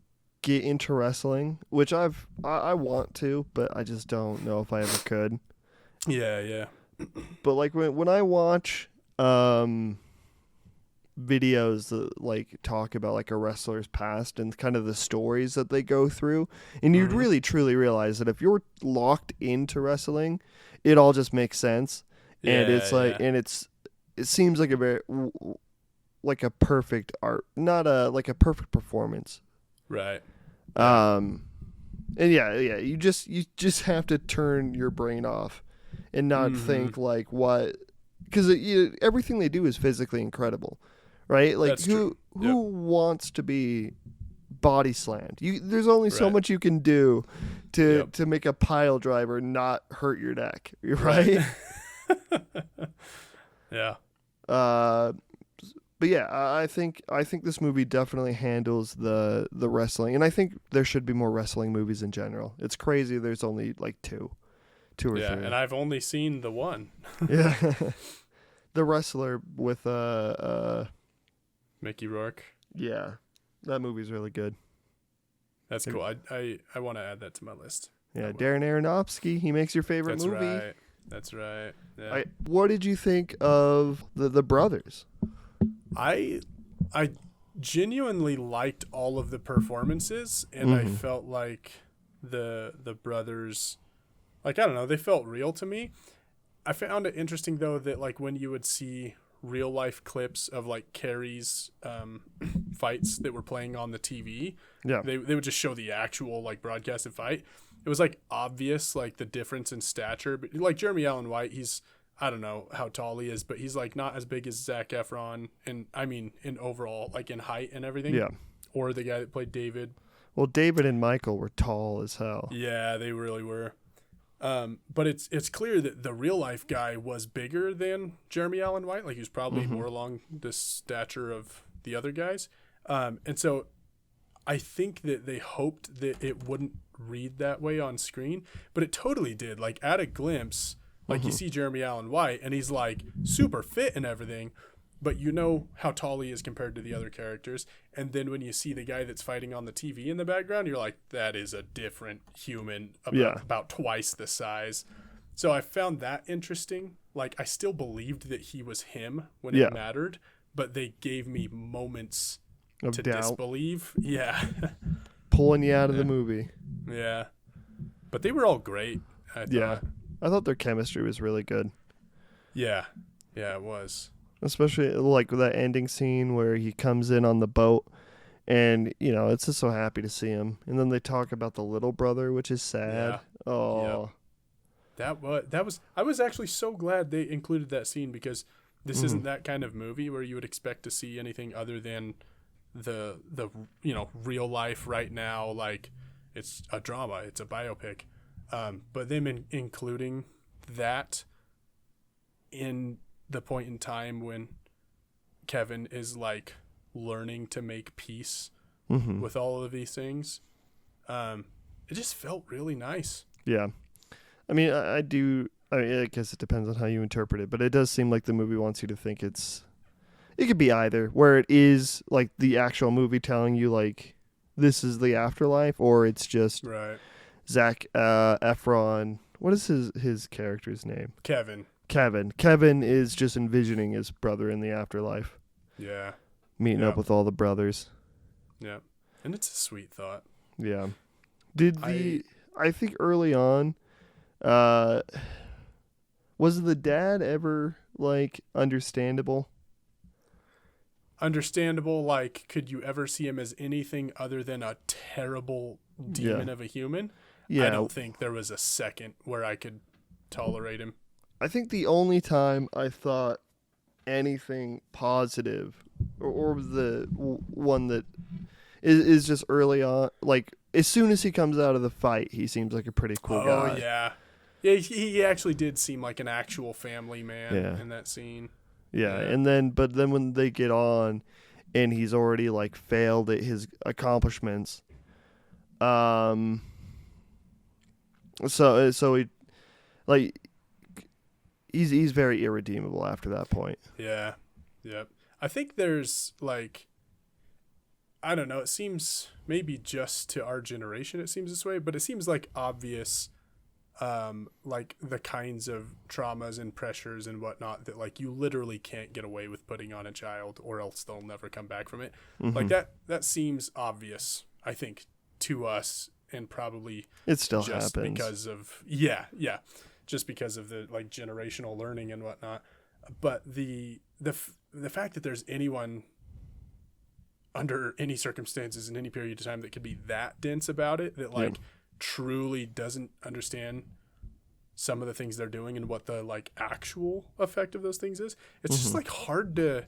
get into wrestling, which I want to, but I just don't know if I ever could. Yeah. But like when I watch videos that like talk about like a wrestler's past and kind of the stories that they go through, and you'd really truly realize that if you're locked into wrestling, it all just makes sense. And it's like, and it seems like a very like a perfect art, not like a perfect performance. Right. And you just have to turn your brain off and not think like what, because everything they do is physically incredible, right? Like who wants to be body slammed? There's only so much you can do to make a pile driver not hurt your neck, right? Yeah. But yeah, I think this movie definitely handles the wrestling, and I think there should be more wrestling movies in general. It's crazy there's only like two or three. Yeah, and I've only seen the one. Yeah. The wrestler with Mickey Rourke. Yeah. That movie's really good. That's cool. I want to add that to my list. Yeah, Darren Aronofsky, he makes your favorite movie. That's right. Yeah. What did you think of the brothers? I genuinely liked all of the performances, and I felt like the brothers, like, I don't know, they felt real to me. I found it interesting though that like when you would see real life clips of like Carrie's fights that were playing on the TV, they would just show the actual like broadcasted fight. It was like obvious like the difference in stature, but like Jeremy Allen White, he's, I don't know how tall he is, but he's like not as big as Zac Efron, and I mean in overall, like in height and everything. Yeah. Or the guy that played David. Well, David and Michael were tall as hell. Yeah, they really were. But it's clear that the real life guy was bigger than Jeremy Allen White. Like he was probably more along the stature of the other guys. And so I think that they hoped that it wouldn't read that way on screen, but it totally did. Like at a glimpse, like you see Jeremy Allen White and he's like super fit and everything, but you know how tall he is compared to the other characters. And then when you see the guy that's fighting on the TV in the background, you're like, that is a different human, about twice the size. So I found that interesting. Like I still believed that he was him when it mattered, but they gave me moments of doubt. Disbelieve. Yeah. Pulling you out of the movie. Yeah. But they were all great, I thought. Yeah. I thought their chemistry was really good. Yeah. Yeah, it was. Especially like that ending scene where he comes in on the boat and, you know, it's just so happy to see him. And then they talk about the little brother, which is sad. Yeah. Oh. Yep. I was actually so glad they included that scene, because this isn't that kind of movie where you would expect to see anything other than the you know, real life right now, like it's a drama, it's a biopic. But them including that in the point in time when Kevin is like learning to make peace with all of these things, it just felt really nice. Yeah. I mean, I guess it depends on how you interpret it, but it does seem like the movie wants you to think it could be either, where it is like the actual movie telling you like this is the afterlife, or it's just Zac Efron. What is his character's name? Kevin. Kevin is just envisioning his brother in the afterlife. Yeah. Meeting up with all the brothers. Yeah. And it's a sweet thought. Yeah. I think early on, was the dad ever like understandable? Understandable, like could you ever see him as anything other than a terrible demon of a human? Yeah. I don't think there was a second where I could tolerate him. I think the only time I thought anything positive, or the one that is just early on, like as soon as he comes out of the fight, he seems like a pretty cool guy. Oh yeah, yeah. He actually did seem like an actual family man in that scene. Yeah, and but then when they get on, and he's already like failed at his accomplishments, So he, like, he's very irredeemable after that point. Yeah. Yep. I think there's like, I don't know, it seems maybe just to our generation it seems this way, but it seems like obvious like the kinds of traumas and pressures and whatnot that like you literally can't get away with putting on a child or else they'll never come back from it. Mm-hmm. Like that seems obvious, I think, to us, and probably It still just happens because of just because of the like generational learning and whatnot. But the fact that there's anyone under any circumstances in any period of time that could be that dense about it, that like truly doesn't understand some of the things they're doing and what the like actual effect of those things is, it's just like hard to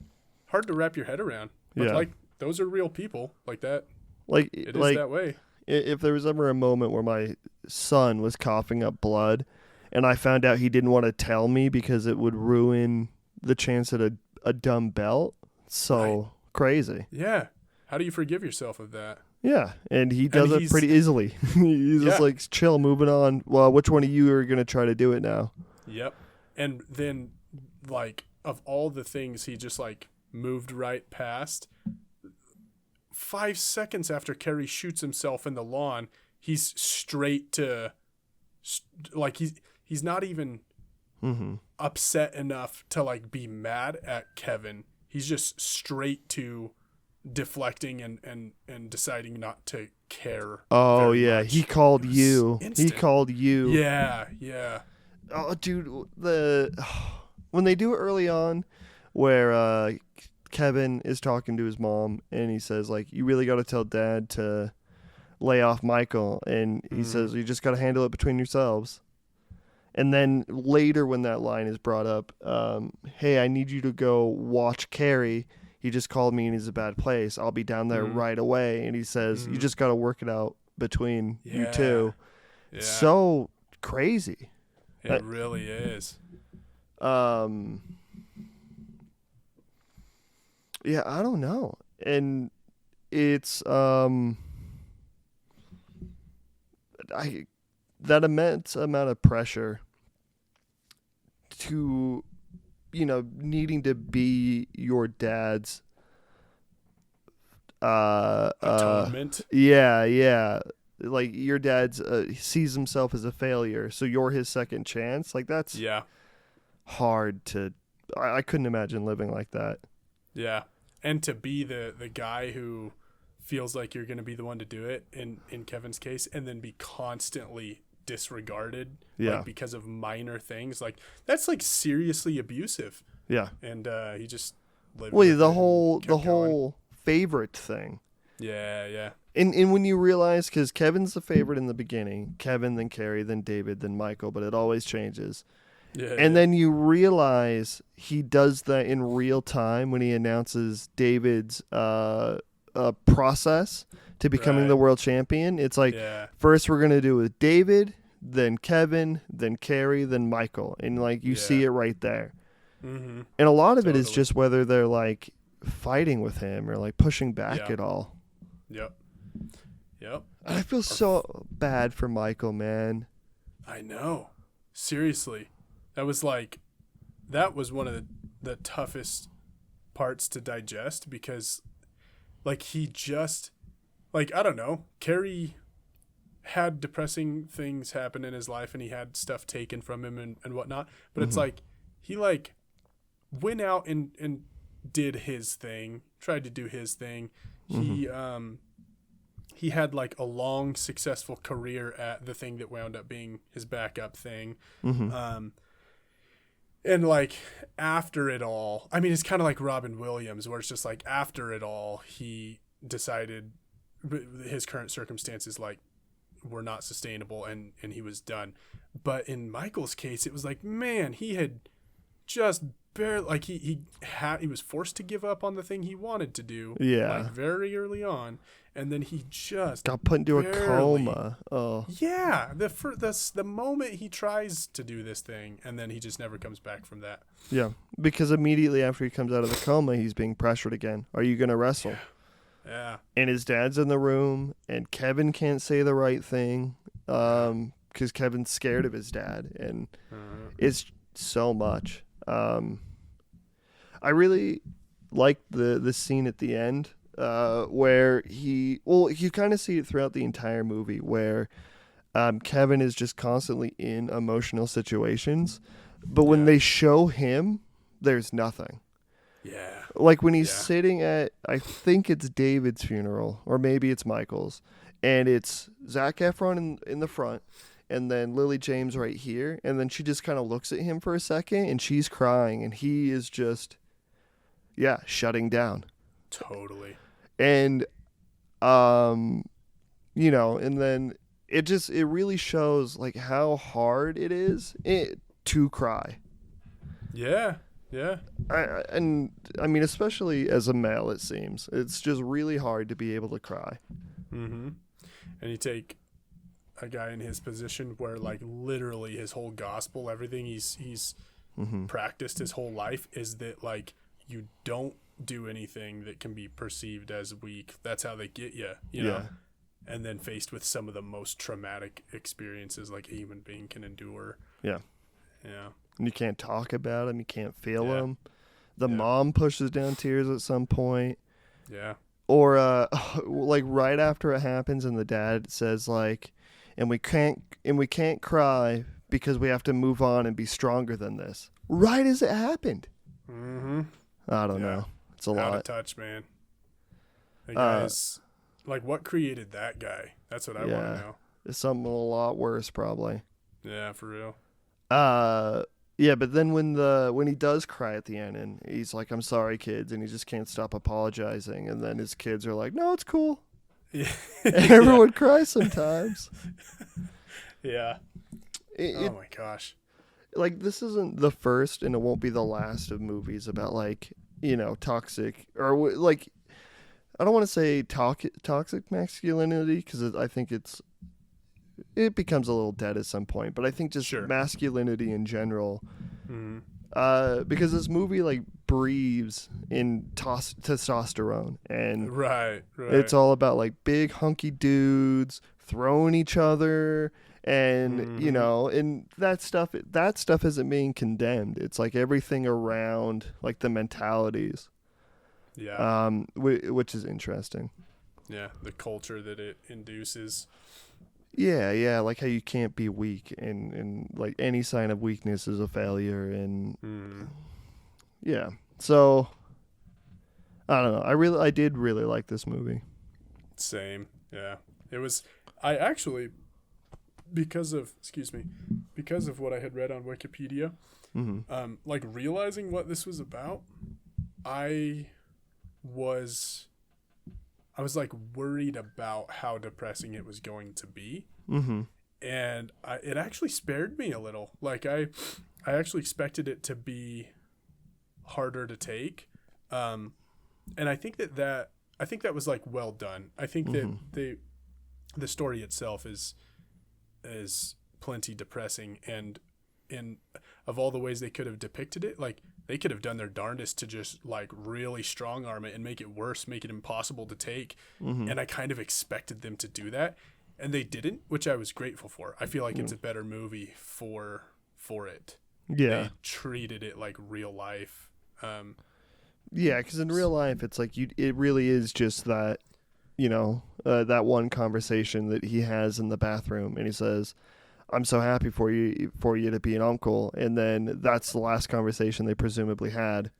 wrap your head around. But like those are real people like that. Like it is that way. If there was ever a moment where my son was coughing up blood and I found out he didn't want to tell me because it would ruin the chance at a dumb belt, so crazy. Yeah. How do you forgive yourself of that? Yeah, and he does it pretty easily. He's just like, chill, moving on. Well, which one of you are going to try to do it now? Yep. And then, like, of all the things he just, like, moved right past, 5 seconds after Kerry shoots himself in the lawn, he's straight to, like, he's not even upset enough to, like, be mad at Kevin. He's just straight to deflecting and deciding not to care. Oh yeah, much. he called you. Instant. He called you. Yeah. Oh, dude, when they do it early on, where Kevin is talking to his mom and he says like, "You really got to tell Dad to lay off Michael," and he says, "You just got to handle it between yourselves." And then later, when that line is brought up, "Hey, I need you to go watch Carrie. He just called me and he's a bad place. I'll be down there right away." And he says, "You just got to work it out between you two." Yeah. So crazy. It really is. Yeah, I don't know. And it's that immense amount of pressure to, needing to be your dad's atonement. Yeah. Like your dad's sees himself as a failure, so you're his second chance. Like that's hard to. I couldn't imagine living like that. Yeah, and to be the guy who feels like you're going to be the one to do it in Kevin's case, and then be constantly disregarded like, because of minor things, like that's like seriously abusive. Yeah, and he just lived the whole favorite thing. Yeah. And when you realize, because Kevin's the favorite in the beginning, Kevin, then Carrie, then David, then Michael, but it always changes. And then you realize he does that in real time when he announces David's process to becoming the world champion. It's like, first we're going to do it with David, then Kevin, then Carrie, then Michael. And like you see it right there. Mm-hmm. And a lot of it is just whether they're like fighting with him or like pushing back at all. Yep. I feel so bad for Michael, man. I know. Seriously. That was one of the toughest parts to digest, because like he just, like, I don't know, Carrie had depressing things happen in his life and he had stuff taken from him and whatnot. But it's like he like went out and did his thing, tried to do his thing. He had like a long successful career at the thing that wound up being his backup thing. And like after it all, I mean, it's kind of like Robin Williams, where it's just like after it all, he decided his current circumstances like were not sustainable and he was done. But in Michael's case, it was like, man, he had just barely, like he was forced to give up on the thing he wanted to do, like very early on, and then he just got put into a coma. Oh yeah, the moment he tries to do this thing, and then he just never comes back from that. Yeah, because immediately after he comes out of the coma, he's being pressured again. Are you gonna wrestle? Yeah. and his dad's in the room, and Kevin can't say the right thing because Kevin's scared of his dad, and it's so much. I really like the scene at the end where you kind of see it throughout the entire movie where Kevin is just constantly in emotional situations, but when they show him, there's nothing. Yeah. Like when he's sitting at, I think it's David's funeral, or maybe it's Michael's, and it's Zac Efron in the front, and then Lily James right here, and then she just kind of looks at him for a second, and she's crying, and he is just, shutting down. Totally. And, and then it really shows like how hard it is to cry. Yeah. Yeah. I mean, especially as a male, it seems it's just really hard to be able to cry. Mm-hmm. And you take a guy in his position where like literally his whole gospel, everything he's practiced his whole life is that like you don't do anything that can be perceived as weak. That's how they get you, you know? And then faced with some of the most traumatic experiences like a human being can endure. Yeah. Yeah. And you can't talk about him. You can't feel him. The mom pushes down tears at some point. Yeah. Or like right after it happens, and the dad says like, and we can't cry because we have to move on and be stronger than this. Right as it happened. Mm-hmm. I don't know. It's a lot. Out of touch, man. The guy's like, what created that guy? That's what I want to know. It's something a lot worse, probably. Yeah, for real. Yeah, but then when he does cry at the end, and he's like, "I'm sorry, kids," and he just can't stop apologizing, and then his kids are like, "No, it's cool." Yeah. Everyone cries sometimes. Yeah. Oh my gosh. Like, this isn't the first, and it won't be the last of movies about like, toxic or like, I don't want to say toxic masculinity because I think it becomes a little dead at some point, but I think just masculinity in general, because this movie like breathes in testosterone, and right, it's all about like big hunky dudes throwing each other, and and that stuff isn't being condemned. It's like everything around like the mentalities, which is interesting. Yeah, the culture that it induces. Yeah, like how you can't be weak, and like any sign of weakness is a failure, and so I don't know. I did really like this movie. Same, yeah. It was. I actually, because of what I had read on Wikipedia, like realizing what this was about, I was like worried about how depressing it was going to be. And it actually spared me a little. Like I actually expected it to be harder to take. And I think that was like well done. I think that the story itself is plenty depressing, and of all the ways they could have depicted it, like they could have done their darndest to just like really strong arm it and make it worse, make it impossible to take. And I kind of expected them to do that, and they didn't, which I was grateful for. I feel like it's a better movie for it. Yeah. They treated it like real life. Yeah, because in real life, it's like it really is just that, that one conversation that he has in the bathroom, and he says, "I'm so happy for you to be an uncle," and then that's the last conversation they presumably had.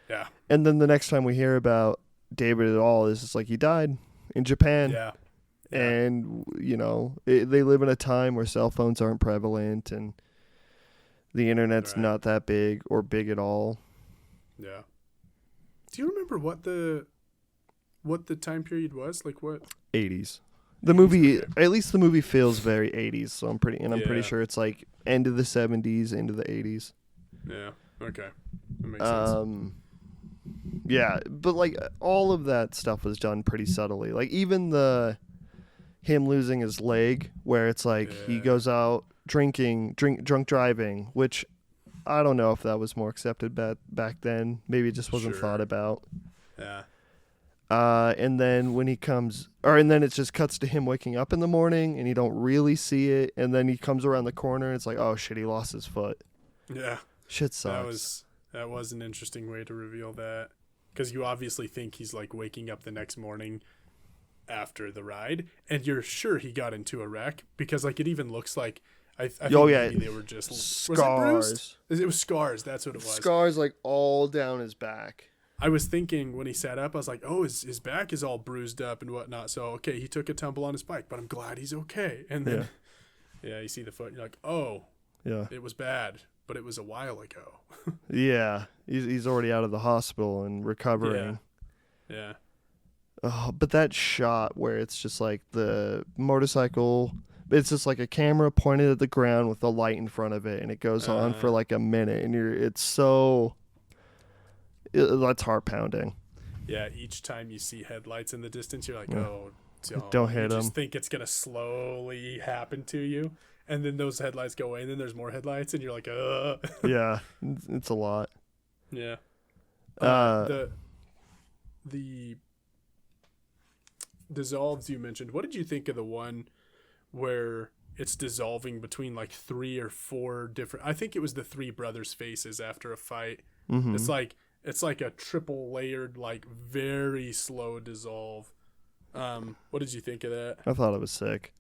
Yeah. And then the next time we hear about David at all is just like he died in Japan. Yeah. And they live in a time where cell phones aren't prevalent, and the internet's not that big or big at all. Yeah. Do you remember what the time period was? Like what? 80s. The movie, at least the movie feels very 80s, so I'm pretty sure it's like end of the 70s, into the 80s. Yeah. Okay. That makes sense. Yeah, but like all of that stuff was done pretty subtly. Like even him losing his leg, where it's like he goes out drunk driving, which I don't know if that was more accepted back then. Maybe it just wasn't thought about. Yeah. And then when he comes, and then it just cuts to him waking up in the morning, and you don't really see it. And then he comes around the corner, and it's like, oh shit, he lost his foot. Yeah. Shit sucks. That was an interesting way to reveal that, because you obviously think he's like waking up the next morning after the ride, and you're sure he got into a wreck, because like it even looks like I think maybe they were just scars. It was scars. That's what it was. Scars like all down his back. I was thinking when he sat up, I was like, oh, his back is all bruised up and whatnot. So, okay, he took a tumble on his bike, but I'm glad he's okay. And then, you see the foot, and you're like, oh, yeah, it was bad, but it was a while ago. Yeah, he's already out of the hospital and recovering. Yeah. Oh, but that shot where it's just like the motorcycle, it's just like a camera pointed at the ground with the light in front of it, and it goes on for like a minute, and that's heart pounding. Yeah, each time you see headlights in the distance, you're like, don't hit them. You just think it's going to slowly happen to you. And then those headlights go away, and then there's more headlights, and you're like, Yeah, it's a lot. Yeah. The dissolves you mentioned, what did you think of the one where it's dissolving between like 3 or 4 different, I think it was the 3 brothers' faces after a fight. Mm-hmm. It's like a triple layered, like very slow dissolve. What did you think of that? I thought it was sick.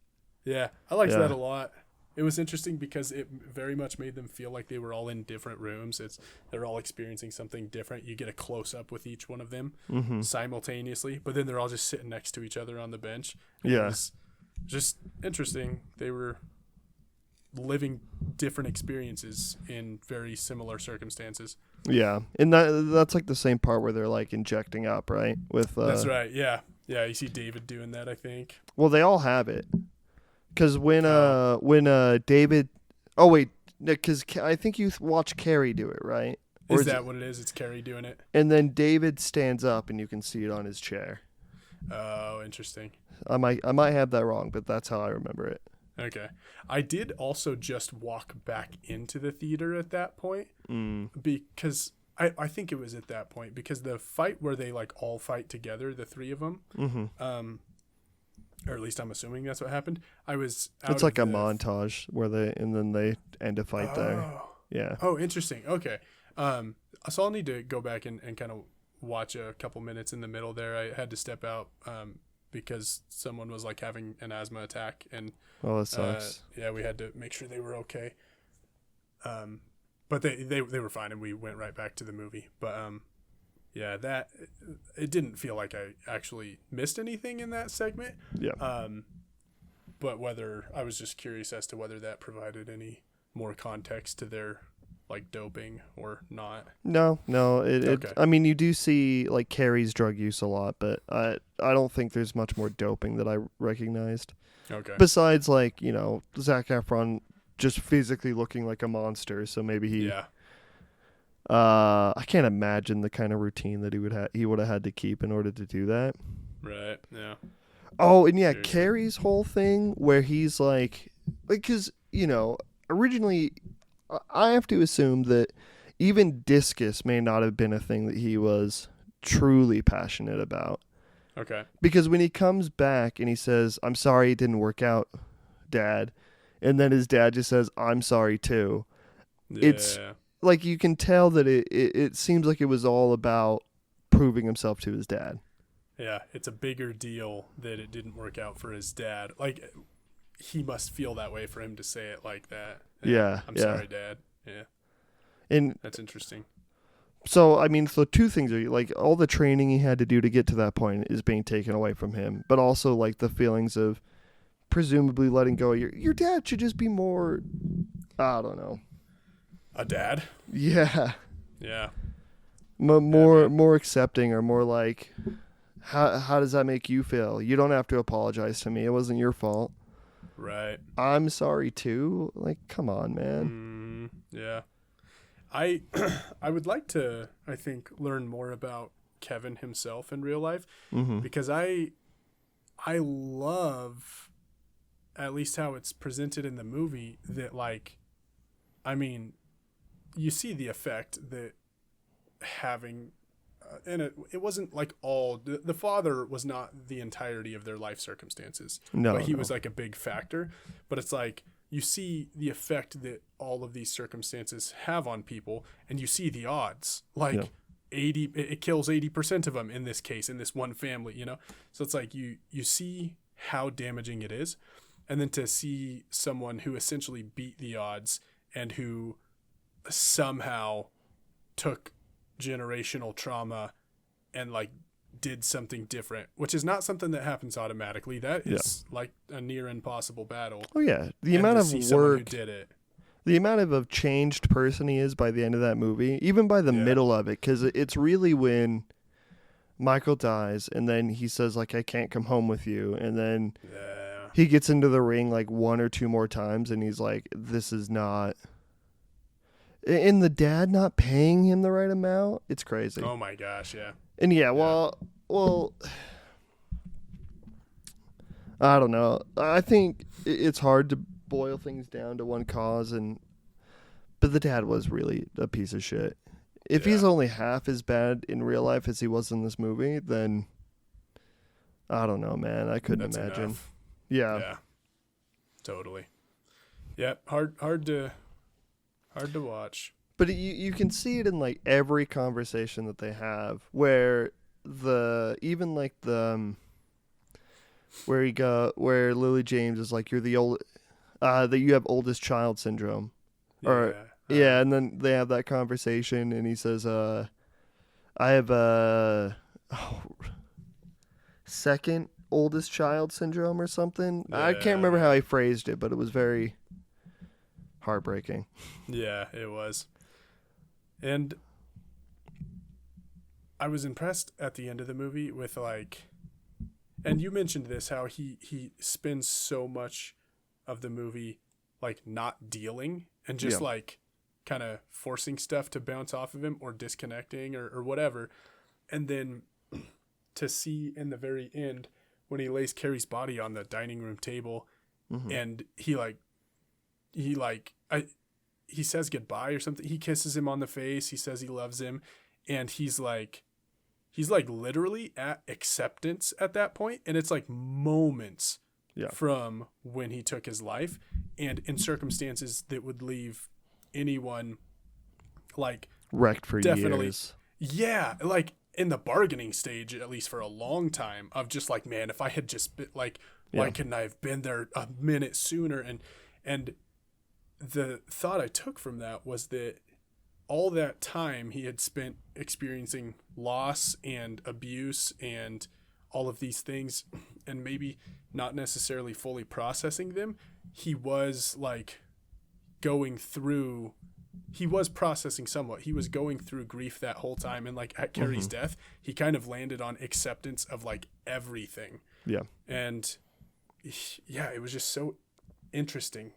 Yeah, I liked that a lot. It was interesting because it very much made them feel like they were all in different rooms. They're all experiencing something different. You get a close up with each one of them simultaneously, but then they're all just sitting next to each other on the bench. And it was just interesting. They were living different experiences in very similar circumstances. Yeah, and that's like the same part where they're like injecting up, right? That's right. Yeah. You see David doing that, I think. Well, they all have it, because when David, because I think you watch Carrie do it, right? Or is that what it is? It's Carrie doing it. And then David stands up, and you can see it on his chair. Oh, interesting. I might have that wrong, but that's how I remember it. Okay. I did also just walk back into the theater at that point because I think it was at that point, because the fight where they like all fight together, the 3 of them, or at least I'm assuming that's what happened. It's like a montage where they end a fight there. Yeah. Oh, interesting. Okay. So I'll need to go back and kind of watch a couple minutes in the middle there. I had to step out because someone was like having an asthma attack, and that sucks. We had to make sure they were okay. But they were fine, and we went right back to the movie. But that it didn't feel like I actually missed anything in that segment. Yeah. But whether I was just curious as to whether that provided any more context to their like doping or not. No. Okay. I mean, you do see like Carrie's drug use a lot, but I don't think there's much more doping that I recognized. Okay. Besides, like, Zac Efron just physically looking like a monster, so maybe he. Yeah. I can't imagine the kind of routine that he would have had to keep in order to do that. Right. Yeah. Oh, and yeah, Carrie's whole thing where he's like, because originally, I have to assume that even discus may not have been a thing that he was truly passionate about. Okay. Because when he comes back and he says, "I'm sorry it didn't work out, Dad," and then his dad just says, "I'm sorry too," it's like you can tell that it seems like it was all about proving himself to his dad. Yeah, it's a bigger deal that it didn't work out for his dad. Like, he must feel that way for him to say it like that. Yeah. I'm sorry, Dad. Yeah. And that's interesting. So, I mean, 2 things are like all the training he had to do to get to that point is being taken away from him, but also like the feelings of presumably letting go. Your dad should just be more, I don't know. A dad? Yeah. Yeah. More accepting, or more like, how does that make you feel? You don't have to apologize to me. It wasn't your fault. Right. I'm sorry too. Like, come on, man. Yeah. I would like to, I think, learn more about Kevin himself in real life, because I love, at least how it's presented in the movie, that like, I mean, you see the effect that having and it wasn't like all the father was not the entirety of their life circumstances. No, but he was like a big factor. But it's like you see the effect that all of these circumstances have on people, and you see the odds. Like 80, it kills 80% of them in this case, in this one family. You know, so it's like you see how damaging it is, and then to see someone who essentially beat the odds and who somehow took generational trauma and like did something different, which is not something that happens automatically. That is like a near impossible battle. Oh yeah, the amount of work who did it, the amount of a changed person he is by the end of that movie, even by the middle of it, because it's really when Michael dies and then he says like, I can't come home with you, and then he gets into the ring like one or two more times and he's like, this is not. And the dad not paying him the right amount, it's crazy. Oh my gosh, yeah. And well, I don't know. I think it's hard to boil things down to one cause, but the dad was really a piece of shit. If he's only half as bad in real life as he was in this movie, then I don't know, man. I couldn't imagine. Enough. Yeah. Totally. Yeah, hard to watch. But you can see it in like every conversation that they have, where where Lily James is like, you're the old that you have oldest child syndrome, and then they have that conversation and he says I have second oldest child syndrome or something. I can't remember how he phrased it, but it was very heartbreaking. Yeah, it was. And I was impressed at the end of the movie with like, and you mentioned this, how he spends so much of the movie like not dealing and just like kind of forcing stuff to bounce off of him or disconnecting or whatever. And then to see in the very end when he lays Carrie's body on the dining room table and he says goodbye or something. He kisses him on the face. He says he loves him. And he's like literally at acceptance at that point. And it's like moments from when he took his life, and in circumstances that would leave anyone like wrecked for years. Yeah. Like in the bargaining stage, at least for a long time, of just like, man, if I had just been like, why couldn't I have been there a minute sooner? And the thought I took from that was that all that time he had spent experiencing loss and abuse and all of these things, and maybe not necessarily fully processing them, he was like he was processing somewhat. He was going through grief that whole time. And like at Carrie's death, he kind of landed on acceptance of like everything. Yeah. And yeah, it was just so interesting.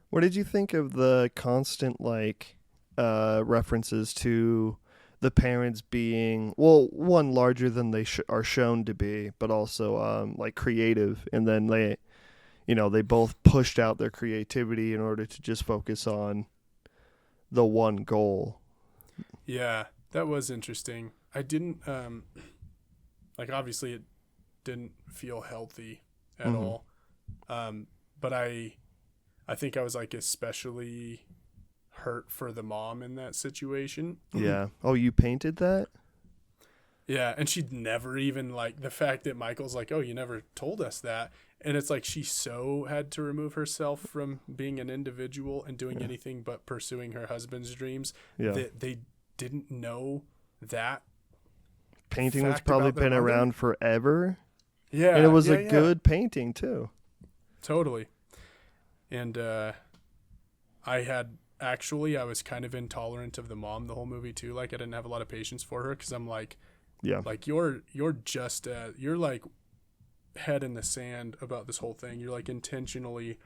What did you think of the constant like references to the parents being, well, one, larger than they are shown to be, but also like creative, and then they both pushed out their creativity in order to just focus on the one goal. Yeah, that was interesting. I didn't like, obviously it didn't feel healthy at all, but I think I was like especially hurt for the mom in that situation. Yeah. Oh, you painted that? Yeah, and she'd never even, like, the fact that Michael's like, oh, you never told us that. And it's like she so had to remove herself from being an individual and doing anything but pursuing her husband's dreams that they didn't know that. Painting has probably been around forever. Yeah. And it was a good painting, too. Totally. And I was kind of intolerant of the mom the whole movie, too. Like, I didn't have a lot of patience for her because I'm like, like, you're just, you're like head in the sand about this whole thing. You're like intentionally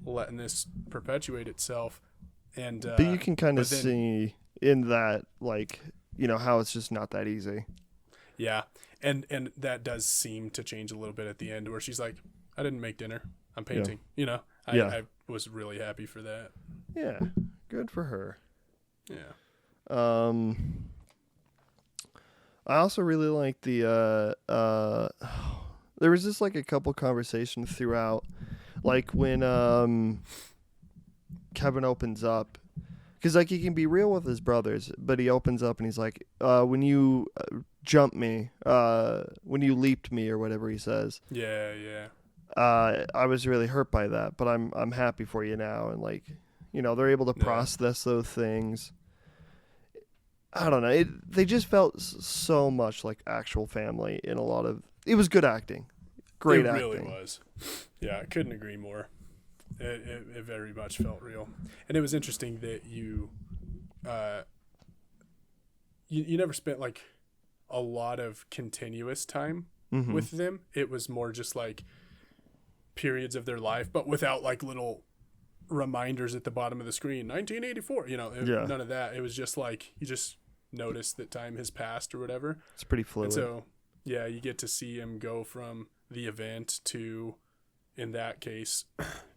letting this perpetuate itself. And but you can kind of see in that, like, how it's just not that easy. Yeah. And that does seem to change a little bit at the end, where she's like, I didn't make dinner, I'm painting. I was really happy for that. Yeah, good for her. Yeah. I also really like the there was just like a couple conversations throughout, like when Kevin opens up, because like he can be real with his brothers, but he opens up and he's like, when you jumped me, when you leaped me or whatever he says. Yeah, yeah. I was really hurt by that, but I'm happy for you now, and like, you know, they're able to process those things. I don't know. They just felt so much like actual family in a lot of. It was good acting, great acting. It really was. Yeah, I couldn't agree more. It very much felt real, and it was interesting that you never spent like a lot of continuous time with them. It was more just like periods of their life, but without like little reminders at the bottom of the screen. 1984. None of that. It was just like you just notice that time has passed or whatever. It's pretty fluid. And so, yeah, you get to see him go from the event to, in that case,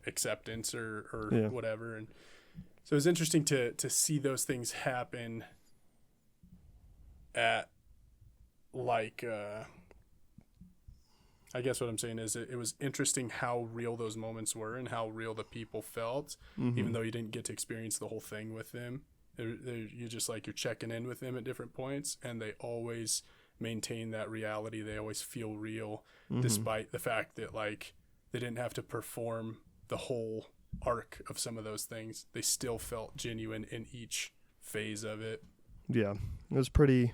acceptance or whatever. And so it was interesting to see those things happen at like, I guess what I'm saying is it was interesting how real those moments were and how real the people felt, even though you didn't get to experience the whole thing with them. You just like you're checking in with them at different points, and they always maintain that reality. They always feel real, despite the fact that like they didn't have to perform the whole arc of some of those things. They still felt genuine in each phase of it. Yeah, it was pretty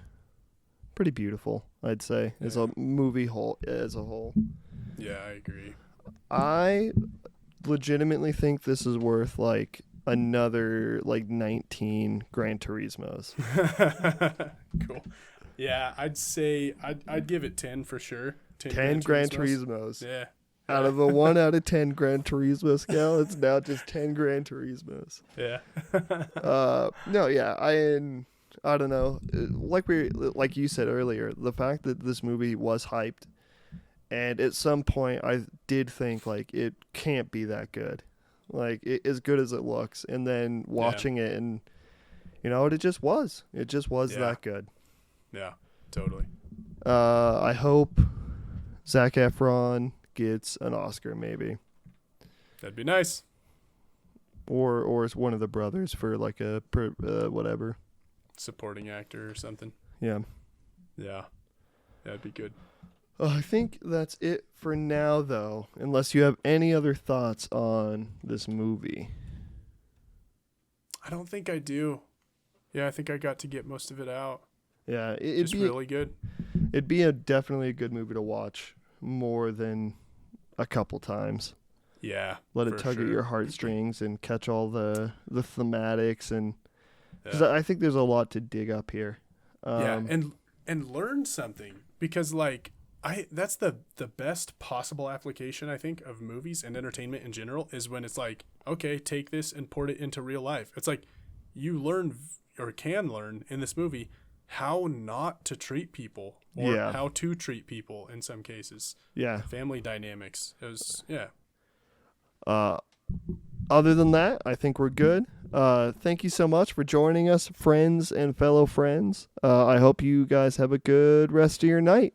beautiful, I'd say, as a movie as a whole. Yeah, I agree. I legitimately think this is worth like another like 19 Gran Turismos. Cool. Yeah, I'd say I'd give it 10 for sure. 10 Gran Turismos. Yeah. Out of a 1 out of 10 Gran Turismo scale, it's now just 10 Gran Turismos. Yeah. No, yeah, I don't know. Like you said earlier, the fact that this movie was hyped, and at some point I did think like it can't be that good, like as good as it looks. And then watching it, and you know, it just was that good. Yeah, totally. I hope Zac Efron gets an Oscar, maybe. That'd be nice. Or it's one of the brothers for like a whatever. Supporting actor or something. Yeah. Yeah. That'd be good. I think that's it for now, though, unless you have any other thoughts on this movie. I don't think I do. Yeah, I think I got to get most of it out. Yeah, it's really good. It'd be definitely a good movie to watch more than a couple times. Yeah. Let it tug at your heartstrings and catch all the thematics, and because I think there's a lot to dig up here. And learn something, because like that's the best possible application I think of movies and entertainment in general is when it's like, okay, take this and port it into real life. It's like you learn or can learn in this movie how not to treat people or how to treat people in some cases. Yeah. Family dynamics. It was, Other than that, I think we're good. Thank you so much for joining us, friends and fellow friends. I hope you guys have a good rest of your night.